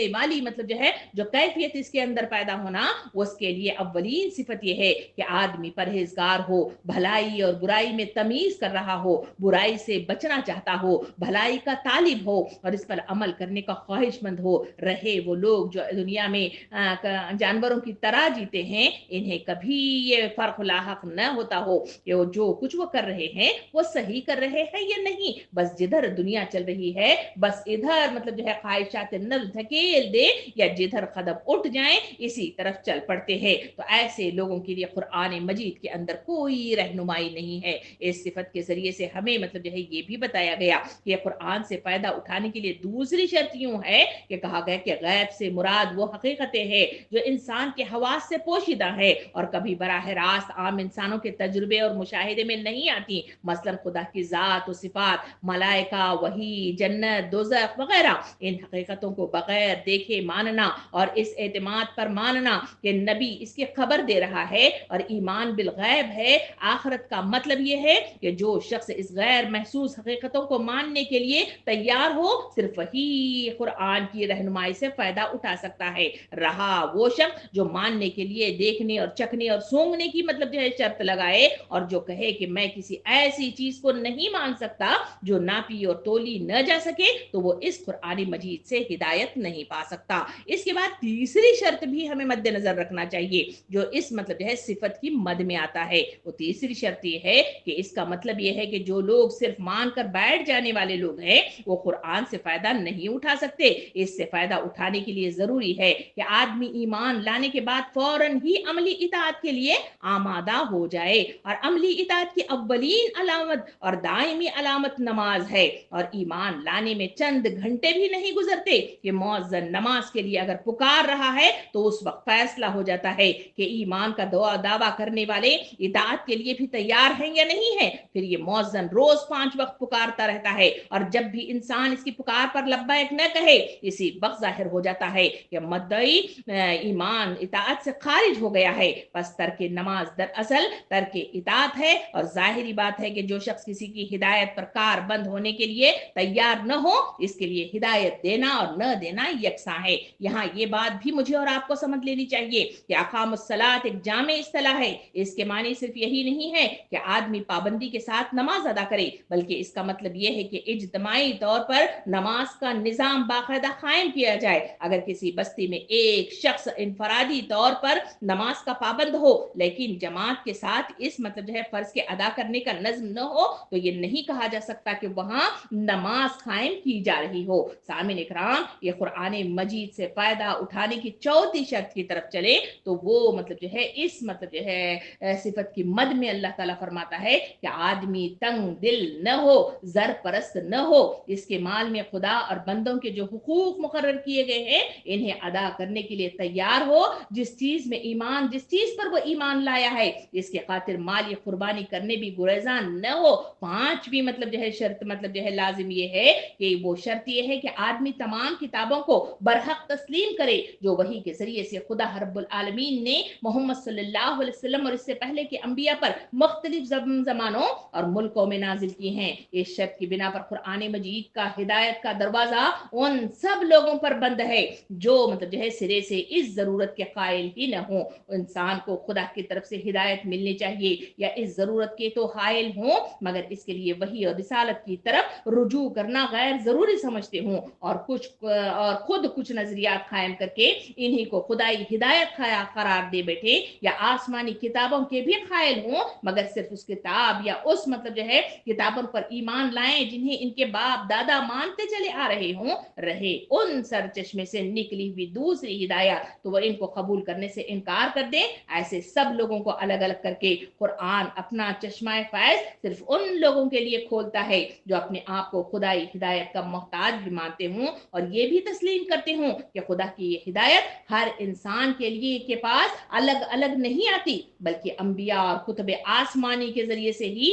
वाली मतलब जो है जो कैफियत इसके अंदर पैदा होना, उसके लिए अव्वलीन सिफत ये है कि आदमी परहेजगार हो, भलाई और बुराई में तमीज कर रहा हो, बुराई से बचना चाहता हो, भलाई का तालिब हो और इस पर अमल करने का ख्वाहिशमंद हो। रहे वो लोग जो दुनिया में जानवरों की तरह जीते हैं, इन्हें कभी ये फर्क लाहक न होता हो कि वो जो कुछ वो कर رہے ہیں وہ صحیح کر رہے ہیں یا نہیں. بس جدھر دنیا چل رہی ہے بس ادھر مطلب جو ہے خواہشات نفس دھکیل دے یا جدھر قدم اٹھ جائیں اسی طرف چل پڑتے ہیں. تو ایسے لوگوں کے لیے قرآن مجید کے اندر کوئی رہنمائی نہیں ہے. اس صفت کے ذریعے سے ہمیں مطلب جو ہے یہ بھی بتایا گیا کہ قرآن سے فائدہ اٹھانے کے لیے دوسری شرط یوں ہے کہ کہا گیا کہ غیب سے مراد وہ حقیقتیں ہیں جو انسان کے حواس سے پوشیدہ ہے اور کبھی براہ راست عام انسانوں کے تجربے اور مشاہدے میں نہیں آتی. مثلا خدا کی ذات و صفات، ملائکہ، وحی، جنت، دوزخ وغیرہ، ان حقیقتوں کو بغیر دیکھے ماننا اور اس اعتماد پر ماننا کہ نبی اس کی خبر دے رہا ہے اور ایمان بالغیب ہے آخرت کا مطلب یہ ہے کہ جو شخص اس غیر محسوس حقیقتوں کو ماننے کے لیے تیار ہو صرف وہی قرآن کی رہنمائی سے فائدہ اٹھا سکتا ہے. رہا وہ شخص جو ماننے کے لیے دیکھنے اور چکھنے اور سونگنے کی مطلب جو ہے شرط لگائے اور جو کہے کہ میں کسی ایسی چیز کو نہیں مان سکتا جو ناپی اور تولی نہ جا سکے تو وہ اس قرآن مجید سے ہدایت نہیں پا سکتا. اس کے بعد تیسری شرط بھی ہمیں مد نظر رکھنا چاہیے جو اس مطلب جو ہے صفت کی مد میں آتا ہے. وہ تیسری شرط یہ ہے کہ اس کا مطلب یہ ہے کہ جو لوگ صرف مان کر بیٹھ جانے والے لوگ ہیں وہ قرآن سے فائدہ نہیں اٹھا سکتے. اس سے فائدہ اٹھانے کے لیے ضروری ہے کہ آدمی ایمان لانے کے بعد فوراً ہی عملی اطاعت کے لیے آمادہ ہو جائے. اور عملی اطاعت کی اولین علامت اور دائمی علامت نماز ہے. اور ایمان لانے میں چند گھنٹے بھی نہیں گزرتے کہ مؤذن نماز کے لیے اگر پکار رہا ہے تو اس وقت فیصلہ ہو جاتا ہے کہ ایمان کا دعویٰ کرنے والے اطاعت کے لیے بھی تیار ہیں یا نہیں ہیں. پھر یہ مؤذن روز 5 وقت پکارتا رہتا ہے اور جب بھی انسان اس کی پکار پر لبیک نہ کہے اسی وقت ظاہر ہو جاتا ہے کہ مدعی ایمان اطاعت سے خارج ہو گیا ہے. بس ترک نماز دراصل ترک اطاعت ہے اور ظاہری بات ہے کہ جو شخص کسی کی ہدایت پر کار بند ہونے کے لیے تیار نہ ہو اس کے لیے ہدایت دینا اور نہ دینا یکساں ہے. یہاں یہ بات بھی مجھے اور آپ کو سمجھ لینی چاہیے کہ اقام الصلاۃ ایک جامع اصطلاح ہے. اس کے معنی صرف یہی نہیں ہے کہ آدمی پابندی کے ساتھ نماز ادا کرے بلکہ اس کا مطلب یہ ہے کہ اجتماعی طور پر نماز کا نظام باقاعدہ قائم کیا جائے. اگر کسی بستی میں ایک شخص انفرادی طور پر نماز کا پابند ہو لیکن جماعت کے ساتھ اس مطلب جو ہے فرض کے ادا کرنے کا نظم نہ ہو تو یہ نہیں کہا جا سکتا کہ وہاں نماز قائم کی جا رہی ہو. سامعین اکرام یہ قرآن مجید سے فائدہ اٹھانے کی چوتھی شرط کی طرف چلے تو وہ مطلب جو ہے اس مطلب جو ہے صفت کی مد میں اللہ تعالیٰ فرماتا ہے کہ آدمی تنگ دل نہ ہو، زر پرست نہ ہو. اس کے مال میں خدا اور بندوں کے جو حقوق مقرر کیے گئے ہیں انہیں ادا کرنے کے لیے تیار ہو. جس چیز پر وہ ایمان لایا ہے اس کے خاطر مالی قربانی کرنے بھی گریزان نہ ہو. 5ویں مطلب جو ہے شرط مطلب جو ہے لازم یہ ہے کہ وہ شرط یہ ہے کہ آدمی تمام کتابوں کو برحق تسلیم کرے جو وحی کے ذریعے سے خدا رب العالمین نے محمد صلی اللہ علیہ وسلم اور اس سے پہلے کے انبیاء پر مختلف زمانوں اور ملکوں میں نازل کی ہیں. اس شرط کی بنا پر قرآن مجید کا ہدایت کا دروازہ ان سب لوگوں پر بند ہے جو مطلب جو ہے سرے سے اس ضرورت کے قائل ہی نہ ہوں. انسان کو خدا کی طرف سے ہدایت ملنی چاہیے یا اس ضرورت کے تو قائل ہوں مگر اس کے لیے وحی اور رسالت کی طرف رجوع کرنا غیر ضروری سمجھتے ہوں اور خود کچھ نظریات قائم کر کے انہی کو خدائی ہدایت قرار دے بیٹھے یا آسمانی کتابوں کے بھی قائل ہوں مگر صرف اس کتاب یا اس مطلب جو ہے کتابوں پر ایمان لائیں جنہیں ان کے باپ دادا مانتے چلے آ رہے ہوں رہے ان سر چشمے سے نکلی ہوئی دوسری ہدایت تو وہ ان کو قبول کرنے سے انکار کر دیں. ایسے سب لوگوں کو الگ الگ کر کے قرآن اپنا چشمہ فیض صرف ان لوگوں کے لیے کھولتا ہے جو اپنے آپ کو خدائی ہدایت کا محتاج بھی مانتے ہوں اور یہ بھی تسلیم کرتے ہوں کہ خدا کی یہ ہدایت ہر انسان کے لیے کے پاس الگ الگ نہیں آتی بلکہ انبیاء اور کتب آسمانی کے ذریعے سے ہی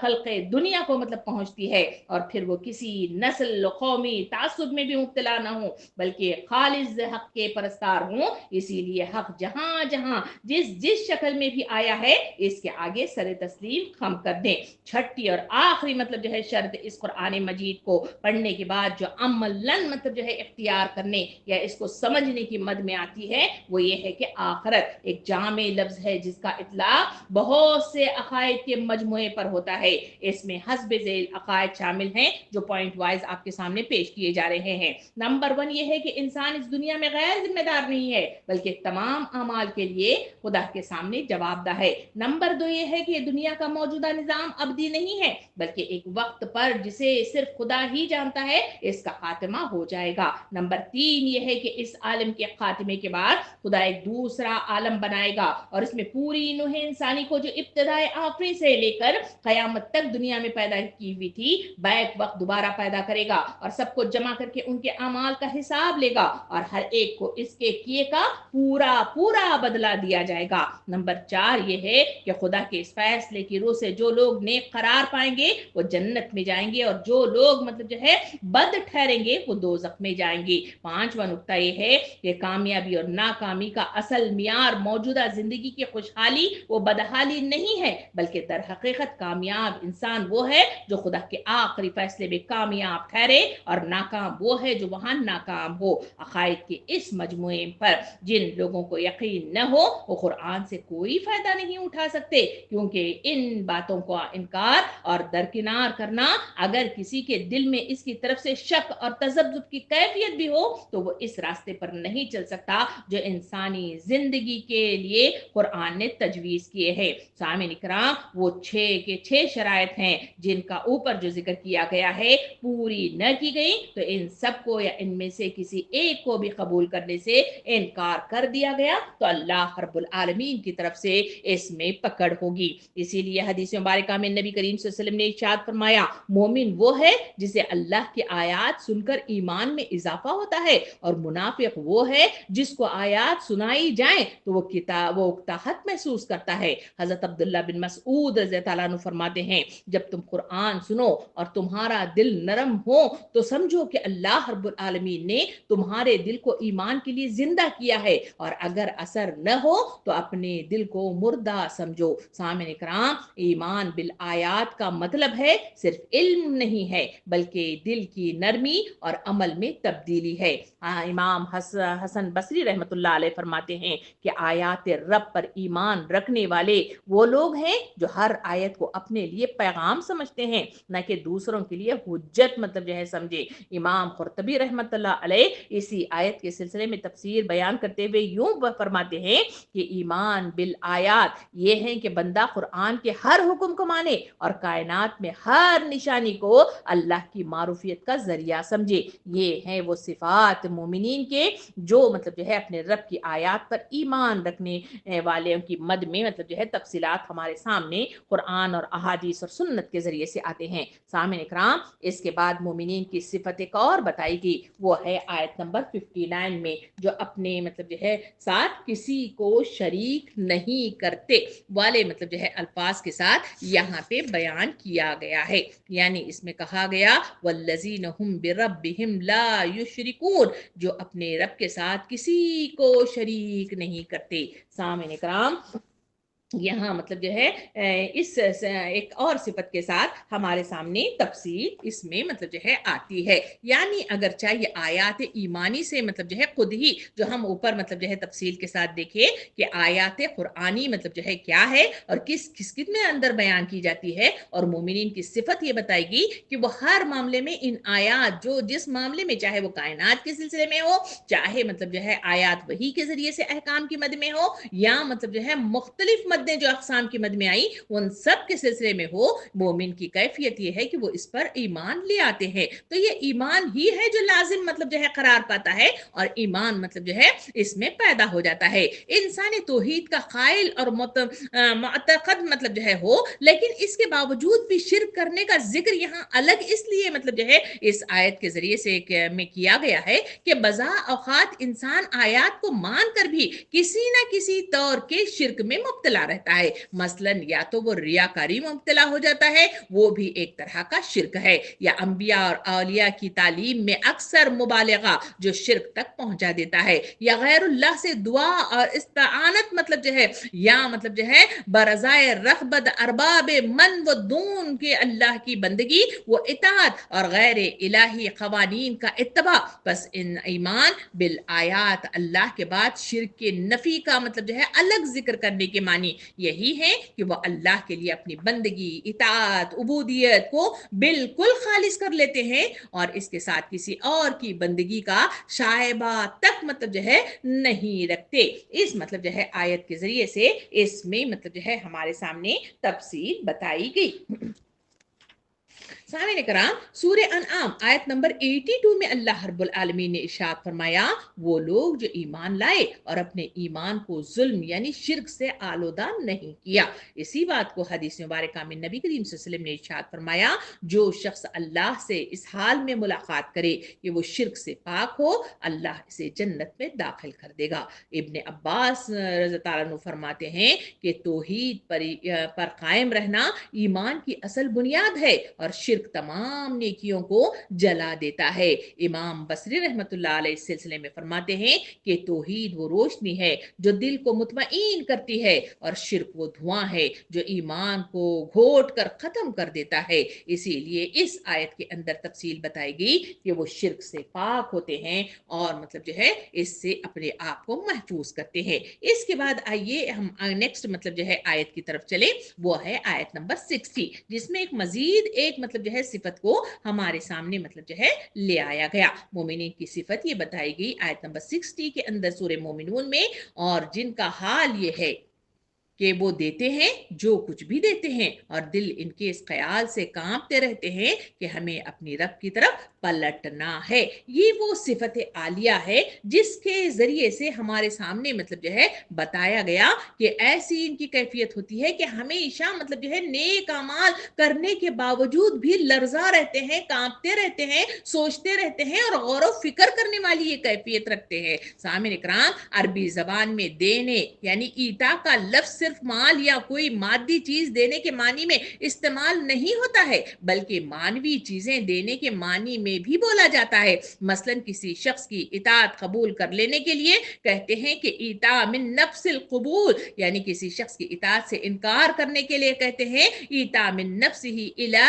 خلق دنیا کو مطلب پہنچتی ہے. اور پھر وہ کسی نسل قومی تعصب میں بھی مبتلا نہ ہوں بلکہ خالص حق کے پرستار ہوں. اسی لیے حق جہاں جہاں جس شکل میں بھی آیا ہے اس کے آگے سر تسلیم خم کر دیں. چھٹی اور آخری مطلب جو ہے شرط اس قرآن مجید کو پڑھنے کے بعد جو عملاً مطلب جو ہے اختیار کرنے یا اس کو سمجھنے کی مد میں آتی ہے وہ یہ ہے کہ آخرت ایک جامع لفظ ہے جس کا اطلاق بہت سے عقائد کے مجموعے پر ہوتا ہے. اس میں حسب ذیل عقائد شامل ہیں جو پوائنٹ وائز آپ کے سامنے پیش کیے جا رہے ہیں. نمبر 1 یہ ہے کہ انسان اس دنیا میں غیر ذمہ دار نہیں ہے بلکہ تمام اعمال کے لیے خدا کے سامنے جواب دہ ہے. نمبر 2 یہ ہے کہ دنیا کا موجودہ موجودہ نظام ابدی نہیں ہے بلکہ ایک وقت پر جسے صرف خدا ہی جانتا ہے اس کا خاتمہ ہو جائے گا۔ نمبر 3 یہ ہے کہ اس عالم کے خاتمے کے بعد خدا ایک دوسرا عالم بنائے گا اور اس میں پوری نوح انسانی کو جو ابتدائے آخری سے لے کر قیامت تک دنیا میں پیدا کی ہوئی تھی بیک وقت دوبارہ پیدا کرے گا اور سب کو جمع کر کے ان کے اعمال کا حساب لے گا اور ہر ایک کو اس کے کیے کا پورا بدلہ دیا جائے گا۔ نمبر 4 یہ ہے کہ خدا کے اس فیصلے کی روح سے جو لوگ نیک قرار پائیں گے وہ جنت میں جائیں گے اور جو لوگ مطلب جو ہے بد ٹھہریں گے وہ دوزخ میں جائیں گے۔ 5واں نقطہ یہ ہے کہ کامیابی اور ناکامی کا اصل معیار موجودہ زندگی کی خوشحالی و بدحالی نہیں ہے بلکہ در حقیقت کامیاب انسان وہ ہے جو خدا کے آخری فیصلے میں کامیاب ٹھہرے اور ناکام وہ ہے جو وہاں ناکام ہو۔ عقائد کے اس مجموعے پر جن لوگوں کو یقین نہ ہو وہ قرآن سے کوئی فائدہ نہیں اٹھا سکتے کیونکہ ان باتوں کو انکار اور درکنار کرنا اگر کسی کے دل میں اس کی طرف سے شک اور تذبذب کی کیفیت بھی ہو تو وہ اس راستے پر نہیں چل سکتا جو انسانی زندگی کے لیے قرآن نے تجویز کیے ہیں۔ سامعین اکرام وہ 6 کے 6 شرائط ہیں جن کا اوپر جو ذکر کیا گیا ہے پوری نہ کی گئی تو ان سب کو یا ان میں سے کسی ایک کو بھی قبول کرنے سے انکار کر دیا گیا تو اللہ رب العالمین کی طرف سے اس میں پکڑ ہوگی۔ اسی لیے حدیث مبارکہ میں نبی کریم صلی اللہ علیہ وسلم نے ارشاد فرمایا مومن وہ ہے جسے اللہ کی آیات سن کر ایمان میں اضافہ ہوتا ہے اور منافق وہ ہے جس کو آیات سنائی جائیں تو وہ اکتاہٹ محسوس کرتا ہے۔ حضرت عبداللہ بن مسعود رضی اللہ عنہ فرماتے ہیں جب تم قرآن سنو اور تمہارا دل نرم ہو تو سمجھو کہ اللہ رب العالمین نے تمہارے دل کو ایمان کے لیے زندہ کیا ہے اور اگر اثر نہ ہو تو اپنے دل کو مردہ سمجھو۔ سامعین کرام ایمان بالآیات کا مطلب ہے صرف علم نہیں ہے بلکہ دل کی نرمی اور عمل میں تبدیلی ہے۔ امام حسن بصری رحمت اللہ علیہ فرماتے ہیں کہ آیات رب پر ایمان رکھنے والے وہ لوگ ہیں جو ہر آیت کو اپنے لیے پیغام سمجھتے ہیں نہ کہ دوسروں کے لیے حجت مطلب جو ہے سمجھے۔ امام قرطبی رحمت اللہ علیہ اسی آیت کے سلسلے میں تفسیر بیان کرتے ہوئے یوں فرماتے ہیں کہ ایمان بالآیات یہ ہے کہ بندہ قرآن کے ہر حکم کو مانے اور کائنات میں ہر نشانی کو اللہ کی معروفیت کا ذریعہ سمجھے۔ یہ ہیں وہ صفات مومنین کے جو مطلب جو ہے اپنے رب کی آیات پر ایمان رکھنے والوں کی مد میں مطلب جو ہے تفصیلات ہمارے سامنے قرآن اور احادیث اور سنت کے ذریعے سے آتے ہیں۔ سامعین اکرام اس کے بعد مومنین کی صفت ایک اور بتائی گئی وہ ہے آیت نمبر 59 میں جو اپنے مطلب جو ہے ساتھ کسی کو شریک نہیں کرتے والے مطلب جو ہے الفاظ کے ساتھ یہاں پہ بیان کیا گیا ہے۔ یعنی اس میں کہا گیا والذین هم بربهم لا یشرکون جو اپنے رب کے ساتھ کسی کو شریک نہیں کرتے۔ سامعین کرام یہاں مطلب جو ہے اس ایک اور صفت کے ساتھ ہمارے سامنے تفصیل اس میں مطلب جو ہے آتی ہے۔ یعنی اگرچہ یہ آیات ایمانی سے مطلب جو ہے خود ہی جو ہم اوپر مطلب جو ہے تفصیل کے ساتھ دیکھیں کہ آیات قرآنی مطلب جو ہے کیا ہے اور کس میں اندر بیان کی جاتی ہے اور مومنین کی صفت یہ بتائے گی کہ وہ ہر معاملے میں ان آیات جو جس معاملے میں چاہے وہ کائنات کے سلسلے میں ہو چاہے مطلب جو ہے آیات وحی کے ذریعے سے احکام کی مد میں ہو یا مطلب جو ہے مختلف مدیں جو اقسام کی مد میں آئی ان سب کے سلسلے میں ہو مومن کی کیفیت یہ ہے کہ وہ اس پر ایمان لے آتے ہیں۔ تو یہ ایمان ہی ہے جو لازم مطلب جو ہے قرار پاتا ہے اور ایمان مطلب جو ہے اس میں پیدا ہو جاتا ہے۔ انسان توحید کا قائل اور معتقد مطلب جو ہے ہو لیکن اس کے باوجود بھی شرک کرنے کا ذکر یہاں الگ اس لیے مطلب جو ہے اس آیت کے ذریعے سے میں کیا گیا ہے کہ بزا اوقات انسان آیات کو مان کر بھی کسی نہ کسی طور کے شرک میں مبتلا رہتا ہے۔ مثلاً یا تو وہ ریاکاری میں مبتلا ہو جاتا ہے وہ بھی ایک طرح کا شرک ہے یا انبیاء اور اولیاء کی تعلیم میں اکثر مبالغہ جو شرک تک پہنچا دیتا ہے یا غیر اللہ سے دعا اور استعانت مطلب جو ہے یا مطلب جو ہے برضائے رغبت ارباب من و دون کے اللہ کی بندگی وہ اطاعت اور غیر الہی قوانین کا اتباع۔ بس ان ایمان بالآیات اللہ کے بعد شرک کے نفی کا مطلب جو ہے الگ ذکر کرنے کے معنی یہی ہے کہ وہ اللہ کے لیے اپنی بندگی، اطاعت، عبودیت کو بالکل خالص کر لیتے ہیں اور اس کے ساتھ کسی اور کی بندگی کا شائبہ تک مطلب جو ہے نہیں رکھتے۔ اس مطلب جو ہے آیت کے ذریعے سے اس میں مطلب جو ہے ہمارے سامنے تفصیل بتائی گئی۔ سامعین کرام، سورہ انعام آیت نمبر 82 میں اللہ رب العالمین نے ارشاد فرمایا، وہ لوگ جو ایمان لائے اور اپنے ایمان کو ظلم یعنی شرک سے آلودہ نہیں کیا۔ اسی بات کو حدیث مبارکہ میں نبی کریم صلی اللہ علیہ وسلم نے ارشاد فرمایا، جو شخص اللہ سے اس حال میں ملاقات کرے کہ وہ شرک سے پاک ہو، اللہ اسے جنت میں داخل کر دے گا۔ ابن عباس رضی اللہ عنہ فرماتے ہیں کہ توحید پر قائم رہنا ایمان کی اصل بنیاد ہے اور شرک تمام نیکیوں کو جلا دیتا ہے۔ امام بصری رحمت اللہ علیہ اس سلسلے میں فرماتے ہیں کہ توحید وہ روشنی ہے جو دل کو مطمئن کرتی ہے اور شرک وہ دھواں ہے جو ایمان کو گھوٹ کر ختم کر دیتا ہے۔ اسی لیے اس آیت کے اندر تفصیل بتائی گئی کہ وہ شرک سے پاک ہوتے ہیں اور مطلب جو ہے اس سے اپنے آپ کو محفوظ کرتے ہیں۔ اس کے بعد آئیے ہم نیکسٹ مطلب جو ہے آیت کی طرف چلیں، وہ ہے آیت نمبر 60، جس میں ایک مزید ایک مطلب جو ہے صفت کو ہمارے سامنے مطلب جو ہے لے آیا گیا۔ مومنین کی صفت یہ بتائی گئی آیت نمبر 60 کے اندر سورہ مومنون میں، اور جن کا حال یہ ہے کہ وہ دیتے ہیں جو کچھ بھی دیتے ہیں اور دل ان کے اس خیال سے کانپتے رہتے ہیں کہ ہمیں اپنی رب کی طرف پلٹنا ہے۔ یہ وہ صفت عالیہ ہے جس کے ذریعے سے ہمارے سامنے مطلب جو ہے بتایا گیا کہ ایسی ان کی کیفیت ہوتی ہے کہ ہمیشہ مطلب جو ہے نیک اعمال کرنے کے باوجود بھی لرزا رہتے ہیں، کانپتے رہتے ہیں، سوچتے رہتے ہیں اور غور و فکر کرنے والی یہ کیفیت رکھتے ہیں۔ سامعین اکرام، عربی زبان میں دینے یعنی ایتا کا لفظ صرف مال یا کوئی مادی چیز دینے کے معنی میں استعمال نہیں ہوتا ہے، بلکہ مانوی چیزیں دینے کے معنی میں بھی بولا جاتا ہے۔ مثلا کسی شخص کی اطاعت قبول کر لینے کے لیے کہتے ہیں کہ ایتا من نفس القبول، یعنی کسی شخص کی اطاعت سے انکار کرنے کے لیے کہتے ہیں ایتا من نفسه الی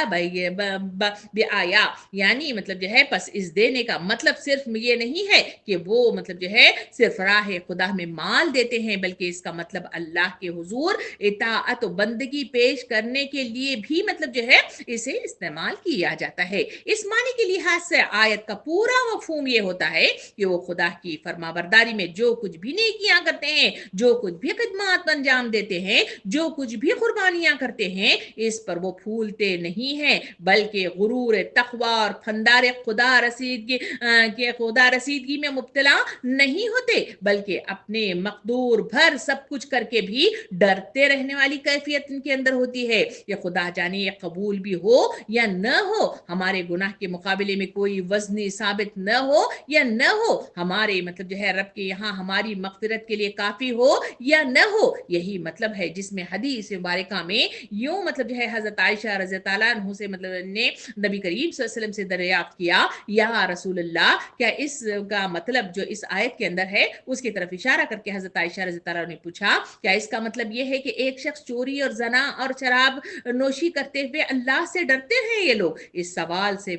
بآیا، یعنی مطلب جو ہے پس اس دینے کا مطلب صرف یہ نہیں ہے کہ وہ مطلب جو ہے صرف راہ خدا میں مال دیتے ہیں، بلکہ اس کا مطلب اللہ کے حضور اطاعت و بندگی پیش کرنے کے لیے بھی مطلب جو ہے اسے استعمال کیا جاتا ہے۔ اس معنی کے لحاظ سے آیت کا پورا مفہوم یہ ہوتا ہے کہ وہ خدا کی فرما برداری میں جو کچھ بھی نیکیاں کرتے ہیں، جو کچھ بھی خدمات انجام دیتے ہیں، جو کچھ بھی قربانیاں کرتے ہیں، اس پر وہ پھولتے نہیں ہیں، بلکہ غرور تقوی اور فندار خدا رسیدگی میں مبتلا نہیں ہوتے، بلکہ اپنے مقدور بھر سب کچھ کر کے بھی ڈرتے رہنے والی کیفیت ان کے اندر ہوتی ہے۔ یہ خدا جانے یہ قبول بھی ہو یا نہ ہو، ہمارے گناہ کے مقابلے میں کوئی وزنی ثابت نہ ہو یا نہ ہو، ہمارے مطلب جو ہے رب کے یہاں ہماری مغفرت کے لیے کافی ہو یا نہ ہو، یہی مطلب ہے جس میں حدیث مبارکہ میں یوں مطلب جو ہے حضرت عائشہ رضی اللہ عنہ سے مطلب نے نبی کریم صلی اللہ علیہ وسلم سے دریافت کیا، یا رسول اللہ کیا اس کا مطلب جو اس آیت کے اندر ہے اس کی طرف اشارہ کر کے حضرت عائشہ رضی اللہ عنہ نے پوچھا، کیا اس کا مطلب یہ ہے کہ ایک شخص چوری اور زنا اور شراب نوشی کرتے ہوئے اللہ سے ڈرتے ہیں یہ لوگ؟ اس سوال سے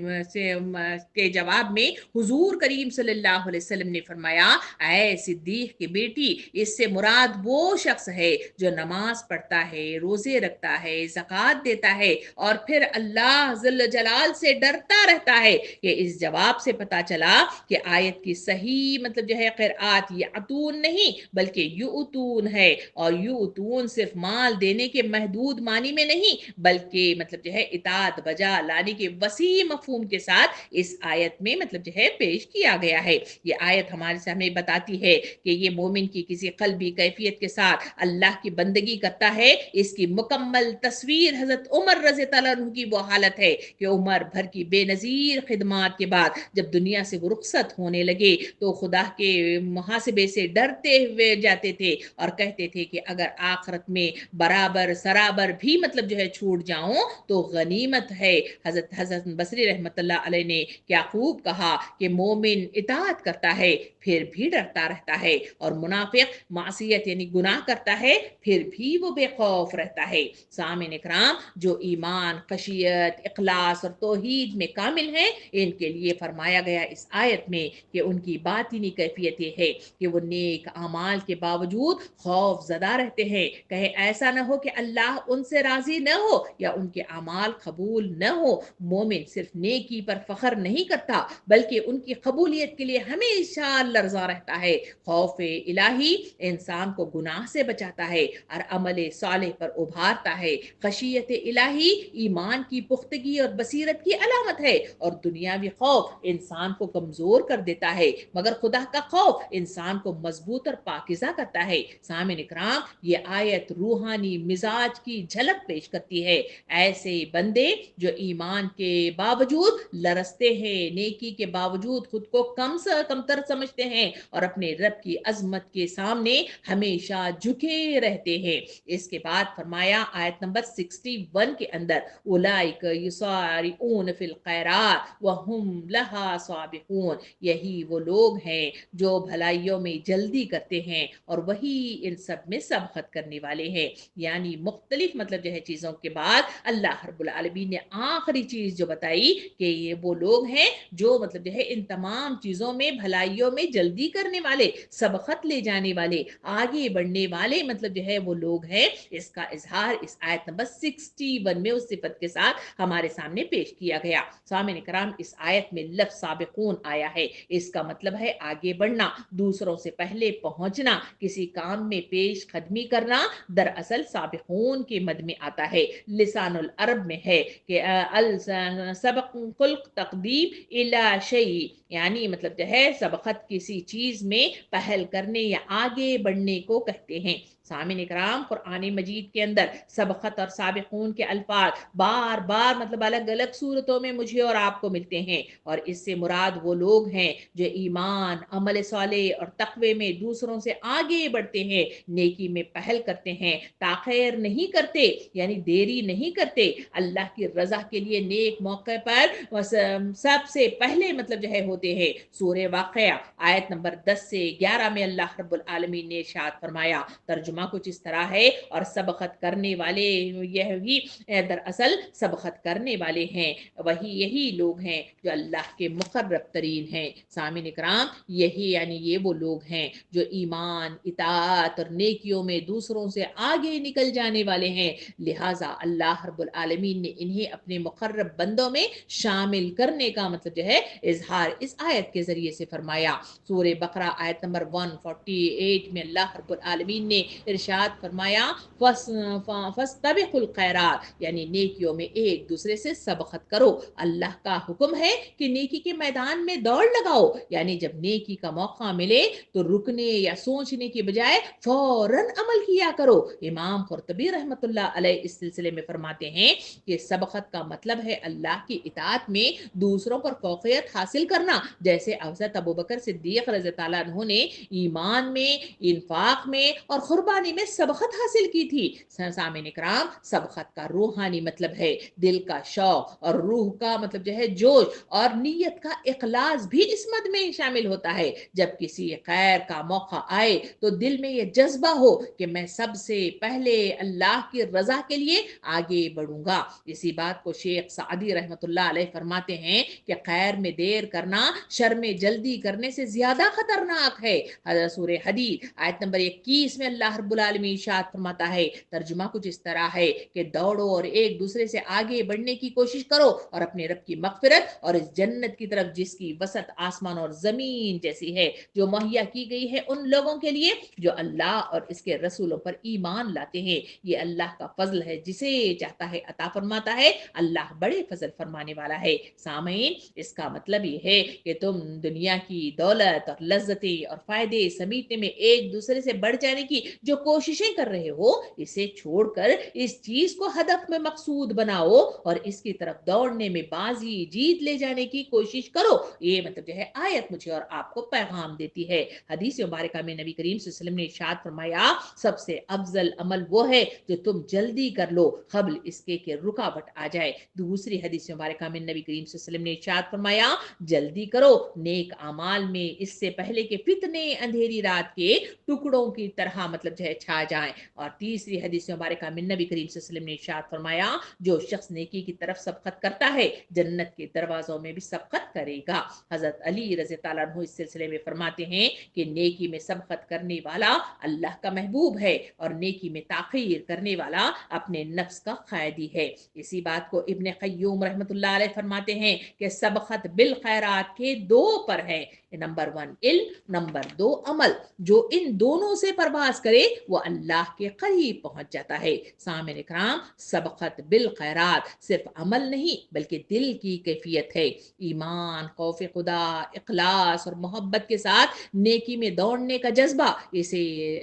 کے جواب میں حضور کریم صلی اللہ علیہ وسلم نے فرمایا، اے صدیق کی بیٹی، اس سے مراد وہ شخص ہے جو نماز پڑھتا ہے، روزے رکھتا ہے، زکوٰۃ دیتا ہے اور پھر اللہ ذل جلال سے ڈرتا رہتا ہے۔ کہ اس جواب سے پتا چلا کہ آیت کی صحیح مطلب جو ہے قرآت یعتون نہیں بلکہ یؤتون ہے، اور یؤتون صرف مال دینے کے محدود معنی میں نہیں بلکہ مطلب جو ہے اطاعت بجا لانے کے وسیع مفہوم کے ساتھ اس آیت میں مطلب جو ہے پیش کیا گیا ہے۔ یہ آیت ہمارے سے ہمیں بتاتی ہے کہ یہ مومن کی کسی قلبی کیفیت کے ساتھ اللہ کی بندگی کرتا ہے، اس کی مکمل تصویر حضرت عمر رضی اللہ عنہ کی وہ حالت ہے کہ عمر بھر کی بے نظیر خدمات کے بعد جب دنیا سے وہ رخصت ہونے لگے تو خدا کے محاسبے سے ڈرتے ہوئے جاتے تھے اور کہتے تھے کہ اگر آخرت میں برابر سرابر بھی مطلب جو ہے چھوٹ جاؤں تو غنیمت ہے۔ حضرت بصری رحمت اللہ علیہ ने क्या खूब कहा कि मोमिन इताअत करता है फिर भी डरता रहता है, और मुनाफिक मासियत यानी गुनाह करता है फिर भी वो बेखौफ रहता है। सामिन इकराम, जो ईमान, खशियत, इखलास और तौहीद में कामिल हैं, इनके लिए फरमाया गया इस आयत में कि उनकी बातिनी कैफियत ये है कि वो नेक अमाल के बावजूद खौफ ज़दा रहते हैं। कहीं ऐसा न हो कि अल्लाह उनसे राज़ी न हो या उनके अमाल कबूल न हो। मोमिन सिर्फ नेकी पर फख्र नहीं करता बल्कि उनकी कबूलियत के लिए हमेशा लर्जा रहता है। खौफ इलाही इंसान को गुनाह से बचाता है और अमल सालेह पर उभारता है। खशियत इलाही ईमान की पुख्तगी और बसीरत की अलामत है, और दुनियावी खौफ इंसान को कमजोर कर देता है, मगर खुदा का खौफ इंसान को मजबूत और पाकिज़ा करता है। सामिन इकराम, ये आयत रूहानी मिजाज की झलक पेश करती है। ऐसे बंदे जो ईमान के बावजूद लरसते हैं, नेकी के बावजूद खुद को कमतर समझते हैं और अपने रब की अजमत के सामने हमेशा झुके रहते हैं। इसके बाद फरमाया आयत नंबर 61 के अंदर, उलाइक युसारिऊन फिल खैरात व हुम लहा साबिकून, यही वो लोग हैं जो भलाइयों में जल्दी करते हैं और वही इन सब में सबकत करने वाले हैं। यानी मुख्तलिफ मतलब जो है चीजों के बाद अल्लाह रब्बुल आलमीन ने आखिरी चीज जो बताई कि ये वो लोग हैं जो मतलब जो है इन तमाम चीजों में, भलाइयों में जल्दी करने वाले, सबकत ले जाने वाले, आगे बढ़ने वाले मतलब जो है वो लोग हैं। इसका इजहार इस आयत नंबर 61 में उस सिफत के साथ हमारे सामने पेश किया गया। सामिन इकराम, इस आयत में लफ्ज साबिकून आया है, इसका मतलब है आगे बढ़ना, दूसरों से पहले पहुंचना, किसी काम में पेश कदमी करना। दरअसल साबिकून के मद में आता है, लिसानुल अरब में है कि अल सबकुल तकदीम इला शई, यानी मतलब जो है सबकत किसी चीज में पहल करने या आगे बढ़ने को कहते हैं। सामिन इकराम, कुरान मजीद के अंदर सबकत और साबिकून के अल्फाज बार बार मतलब अलग अलग सूरतों में मुझे और आपको मिलते हैं, और इससे मुराद वो लोग हैं जो ईमान, अमल साले और तकवे में दूसरों से आगे बढ़ते हैं, नेकी में पहल करते हैं, ताखिर नहीं करते यानी देरी नहीं करते, अल्लाह की रजा के लिए नेक मौके पर सबसे पहले मतलब जो है होते हैं। सूरह वाक़िया आयत नंबर 10 से 11 में अल्लाह रब्बुल आलमीन ने इरशाद फरमाया, तर्जुमा कुछ इस तरह है, और सबकत करने वाले यह भी दरअसल सबकत करने वाले हैं वही यही लोग हैं जो अल्लाह के मुकर्रब तरीन हैं। सामिन इकराम, यही यानी ये वो लोग हैं जो ईमान, इताअत और नेकियों में दूसरों से आगे निकल जाने वाले हैं। लिहाजा अल्लाह रब्बुल आलमीन ने इन्हें अपने मुकर्रब बंदों में शामिल करने का मतलब जो है इजहार इस आयत के जरिए से फरमाया। सूरह बकरा आयत नंबर 148 में अल्लाह रब्बुल आलमीन ने इरशाद फरमाया, फस्तबिकुल खैरात, यानी नेकियों में एक दूसरे से सबकत करो। अल्लाह का हुक्म है कि नेकी के मैदान में दौड़ लगाओ, यानी जब नेकी का मौका मिले तो रुकने या सोचने की बजाय फौरन अमल किया करो। इमाम कुर्तबी रहमतुल्लाह अलैह इस सिलसिले में फरमाते हैं कि सबकत का मतलब है अल्लाह की इताअत में दूसरों पर फौकियत हासिल करना, जैसे हज़रत अबू बकर सिद्दीक रज़ी अल्लाह अन्हु ने ईमान में, इन्फाक में और कुर्बानी में सबकत हासिल की थी। सामिन इकराम, सबकत का रूहानी मतलब है दिल का शौक, और रूह का मतलब जो है जोश, और नीयत का इखलास भी इस मद में शामिल होता है। जब किसी खैर का मौका आए तो दिल में यह जज्बा हो कि मैं सबसे पहले अल्लाह की रजा के लिए आगे बढ़ूंगा। इसी बात को शेख सादी रहमतुल्लाह अलैह फरमाते हैं कि खैर में देर करना शर में जल्दी करने से ज्यादा खतरनाक है। सूरह हदीद आयत नंबर 21 में अल्लाह रब्बुल आलमीन इरशाद फरमाता है, तर्जुमा कुछ इस तरह है कि दौड़ो और एक दूसरे से आगे बढ़ने की कोशिश करो और अपने रब की मगफिरत और इस जन्नत की तरफ जिसकी वसत आसमान और जमीन जैसी है, जो मुहैया की गई है उन लोगों के लिए जो अल्लाह और इसके रसूलों पर ईमान लाते हैं। ये अल्लाह का फजल है, जिसे चाहता है अता फरमाता है। अल्लाह बड़े फजल फरमाने वाला है। सामीन, इसका मतलब ये है कि तुम दुनिया की दौलत और लज्जतें और फायदे समेटने में एक दूसरे से बढ़ जाने की जो कोशिशें कर रहे हो इसे छोड़कर इस चीज को हदफ में मकसूद बनाओ और इसकी तरफ दौड़ने में बाजी जीत ले जाने की कोशिश करो। ये मतलब जो है आयत मुझे और आपको पैगाम देती है। हदीस मुबारका में नबी करीम सल्लल्लाहु अलैहि वसल्लम ने इरशाद फरमाया, सबसे अफजल अमल वो है जो तुम जल्दी कर लो कबल इसके कि रुकावट आ जाए। दूसरी हदीस मुबारका में नबी करीम सल्लल्लाहु अलैहि वसल्लम ने इरशाद फरमाया, जल्दी करो नेक अमाल में इससे पहले कि फितने अंधेरी रात के टुकड़ों की तरह मतलब जो है छा जाएं। और तीसरी हदीस मुबारका में नबी करीम सल्लल्लाहु अलैहि वसल्लम ने इरशाद फरमाया, जो शख्स नेकी की तरफ सबकत करता है जन्नत के दरवाजों में भी सबकत करेगा। हजरत अली रज़ी अल्लाह अन्हु इस सिलसिले में फरमाते हैं कि नेकी में सबकत करने वाला अल्लाह का महबूब है और नेकी में ताखीर करने वाला अपने नफ्स का कैदी है। इसी बात को इब्ने क़य्यूम रहमतुल्लाह अलैह फरमाते हैं कि सबकत बिल खैरात के दो पर है, नंबर 1 इल्म, नंबर 2 अमल। जो इन दोनों से परवाज करे वो अल्लाह के करीब पहुंच जाता है। सामने इकराम, सबकत बिल खैरात सिर्फ अमल नहीं बल्कि दिल की कैफियत है। ईमान, खौफ खुदा, इखलास और मोहब्बत के साथ नेकी में दौड़ने का जज्बा, इसे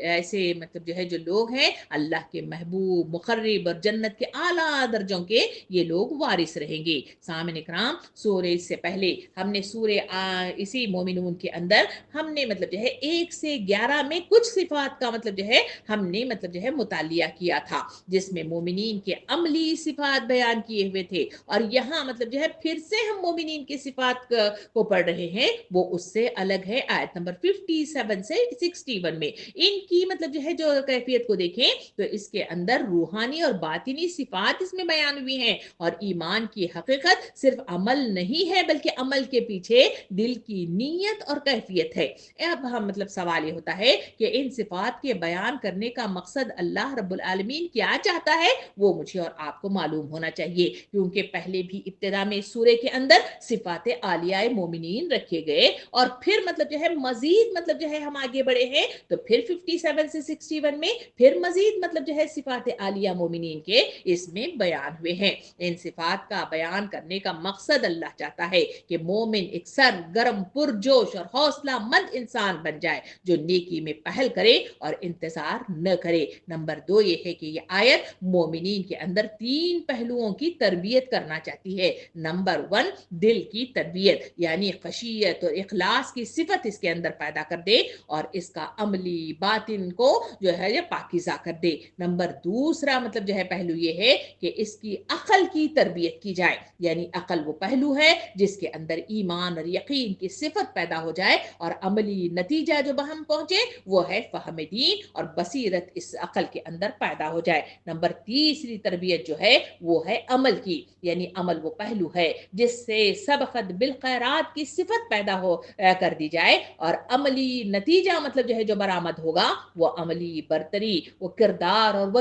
ऐसे मतलब जो है जो लोग हैं अल्लाह के महबूब, मुकर्रब और जन्नत के आला दर्जों के ये लोग वारिस रहेंगे। सामने इकराम, सूरह से पहले हमने सूरह इसी मोमिनून के अंदर हमने मतलब जो है 1 से 11 में कुछ सिफात का मतलब जो है हमने मतलब जो है मुतालिया किया था, जिसमें मोमिनीन के अमली सिफात बयान किए हुए थे। और यहाँ मतलब जो है फिर से हम मोमिनीन की सिफात को पढ़ रहे हैं, वो उससे अलग है। आयत नंबर 57 से 61 में इनकी मतलब जो है जो कैफियत को देखें तो इसके अंदर रूहानी और बातिनी सिफात इसमें बयान हुई हैं। और ईमान की हकीकत सिर्फ अमल नहीं है बल्कि अमल के पीछे दिल की नीयत और कैफियत है। अब हम मतलब सवाल ये होता है कि इन सिफात के बयान करने का मकसद अल्लाह रब्बुल आलमीन क्या चाहता है, वो मुझे और आपको मालूम होना चाहिए, क्योंकि पहले भी इब्तिदा में सूरे के अंदर सिफात आलिया मोमिनीन रखे गए और फिर मतलब जो है मजीद मतलब जो है हम आगे बढ़े हैं तो फिर 57 से 61 में फिर मजीद मतलब जो है सिफात आलिया मोमिनीन के इसमें बयान हुए हैं। इन सिफात का बयान करने का मकसद अल्लाह चाहता है कि मोमिन एक सरगर्म, पुरजोश और हौसला मंद इंसान बन जाए जो नेकी में पहल करे और इंतजार न करे। नंबर 2 ये है कि ये आयत मोमिनीन के अंदर 3 पहलुओं की तरबियत करना चाहती है। नंबर 1 दिल की तरबियत, यानी खशियत और इखलास की सिफत इसके अंदर पैदा कर दे और इसका अमली बातिन को जो है ये पाकीज़ा कर दे। नंबर दूसरा मतलब जो है पहलू ये है कि इसकी अकल की तरबियत की जाए, यानी अकल वो पहलू है जिसके अंदर ईमान और यकीन की सिफत पैदा हो जाए और अमली नतीजा जो हम पहुंचे वो है फहम दीन और बसीरत इस अकल के अंदर पैदा हो जाए। नंबर तीसरी तरबियत जो है वो है अमल की, यानी अमल वो पहलू है जिससे सबकत बिल खैरात की सिफत पैदा हो कर दी जाए और अमली नतीजा मतलब जो है जो बरामद होगा वो अमली बरतरी, वो किरदार और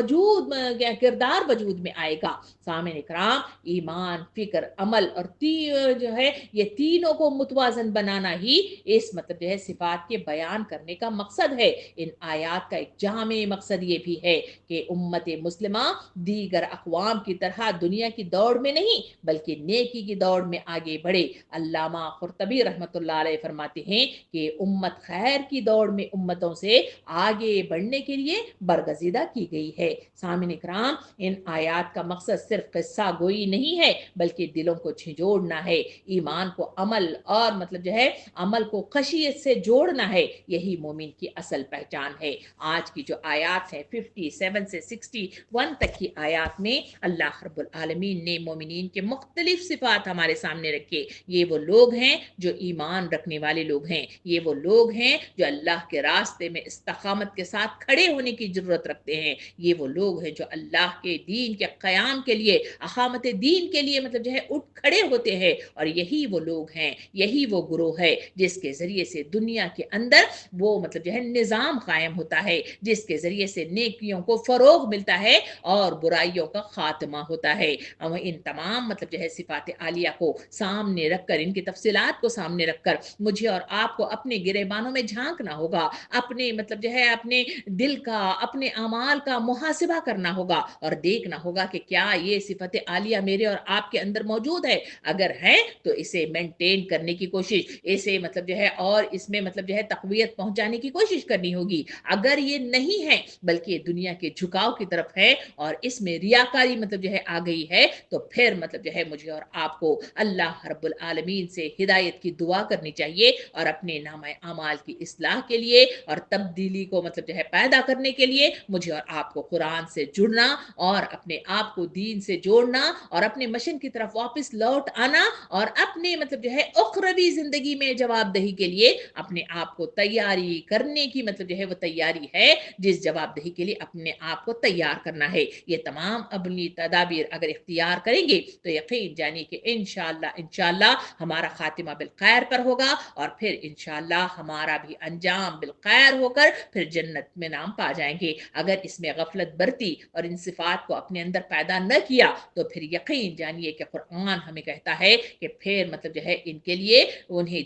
किरदार वजूद में आएगा। सामने इकराम, ईमान, फिक्र, अमल और जो है ये तीनों को मुतवाजन बनाना ही इस मतलब जो है सिफात के बयान करने का मकसद है। इन आयात का एक जामे मकसद ये भी है कि उम्मत मुस्लिमा दीगर अक़वाम की तरह दुनिया की दौड़ में नहीं बल्कि नेकी की दौड़ में आगे बढ़े। अल्लामा क़ुरतबी रहमतुल्लाह अलैह फरमाते हैं कि उम्मत खैर की दौड़ में उम्मतों से आगे बढ़ने के लिए बरगज़ीदा की गई है। सामिन इकराम, इन आयात का मकसद सिर्फ किस्सा गोई नहीं है बल्कि दिलों को झिझोड़ना है, ईमान को अमल और मतलब जो है अमल को खशियत से जोड़ना है। यही मोमिन की असल पहचान है। आज की जो आयात है 57 से 61 तक की आयात में अल्लाह रब्बुल आलमीन ने मोमिनीन के मुख्तलिफ सिफात हमारे सामने रखे। ये वो लोग हैं जो ईमान रखने वाले लोग हैं, ये वो लोग हैं जो अल्लाह के रास्ते में इस्तकामत के साथ खड़े होने की जरूरत रखते हैं, ये वो लोग हैं जो अल्लाह के दीन के क़याम के लिए, अकामत दीन के लिए मतलब जो है उठ खड़े होते हैं। और यही वो लोग हैं, यही वो गुरोह है जिसके जरिए से दुनिया के अंदर वो मतलब जो है निज़ाम कायम होता है, जिसके जरिए से नेकियों को फरोग मिलता है और बुराइयों का खात्मा होता है। इन तमाम मतलब जो है सिफात आलिया को सामने रखकर, इनकी तफसीलात को सामने रखकर मुझे और आपको अपने गिरेबानों में झांकना होगा, अपने मतलब जो है अपने दिल का, अपने अमाल का मुहासिबा करना होगा और देखना होगा कि क्या ये सिफत आलिया मेरे और आपके अंदर मौजूद है। अगर है तो इसे मेंटेन करने की कोशिश, इसे मतलब जो है और इसमें मतलब जो है तक़वियत पहुंचाने की कोशिश کرنی ہوگی. اگر یہ نہیں ہے بلکہ یہ دنیا کے جھکاؤ کی طرف ہے اور اس میں ریاکاری مطلب جو ہے آ گئی ہے, تو پھر مطلب جو ہے مجھے اور آپ کو اللہ رب العالمین سے ہدایت کی دعا کرنی چاہیے اور اپنے نامہ اعمال کی اصلاح کے لیے اور تبدیلی کو مطلب جو ہے پیدا کرنے کے لیے مجھے اور آپ کو قرآن سے جڑنا اور اپنے آپ کو دین سے جوڑنا اور اپنے مشن کی طرف واپس لوٹ آنا اور اپنے مطلب جو ہے اخروی زندگی میں جواب دہی کے لیے اپنے آپ کو تیاری کرنے کی مطلب جو ہے وہ تیاری ہے جس جواب دہی کے لیے اپنے آپ کو تیار کرنا ہے. یہ تمام اپنی تدابیر اگر اختیار کریں گے تو یقین جانیے کہ انشاءاللہ ہمارا خاتمہ بالخیر پر ہوگا اور پھر انشاءاللہ ہمارا بھی انجام بالخیر ہو کر پھر جنت میں نام پا جائیں گے. اگر اس میں غفلت برتی اور ان صفات کو اپنے اندر پیدا نہ کیا تو پھر یقین جانیے کہ قرآن ہمیں کہتا ہے کہ پھر مطلب جو ہے ان کے لیے انہیں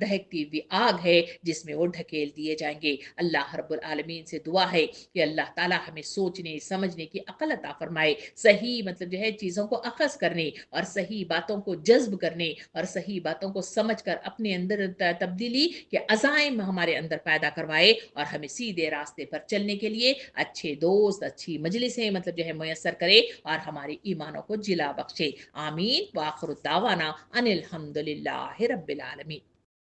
دہکتی ہوئی آگ ہے جس میں وہ ڈھکیل دیے جائیں گے. اللہ رب العالمین سے دعا ہے کہ اللہ تعالی ہمیں سوچنے سمجھنے کی عقل عطا فرمائے, صحیح مطلب جو ہے چیزوں کو اخذ کرنے اور صحیح باتوں کو جذب کرنے اور صحیح باتوں کو سمجھ کر اپنے اندر تبدیلی کے عزائم ہمارے اندر پیدا کروائے اور ہمیں سیدھے راستے پر چلنے کے لیے اچھے دوست اچھی مجلسیں مطلب جو ہے میسر کرے اور ہمارے ایمانوں کو جلا بخشے. آمین. وآخر الدعوانا ان الحمد للہ رب العالمین.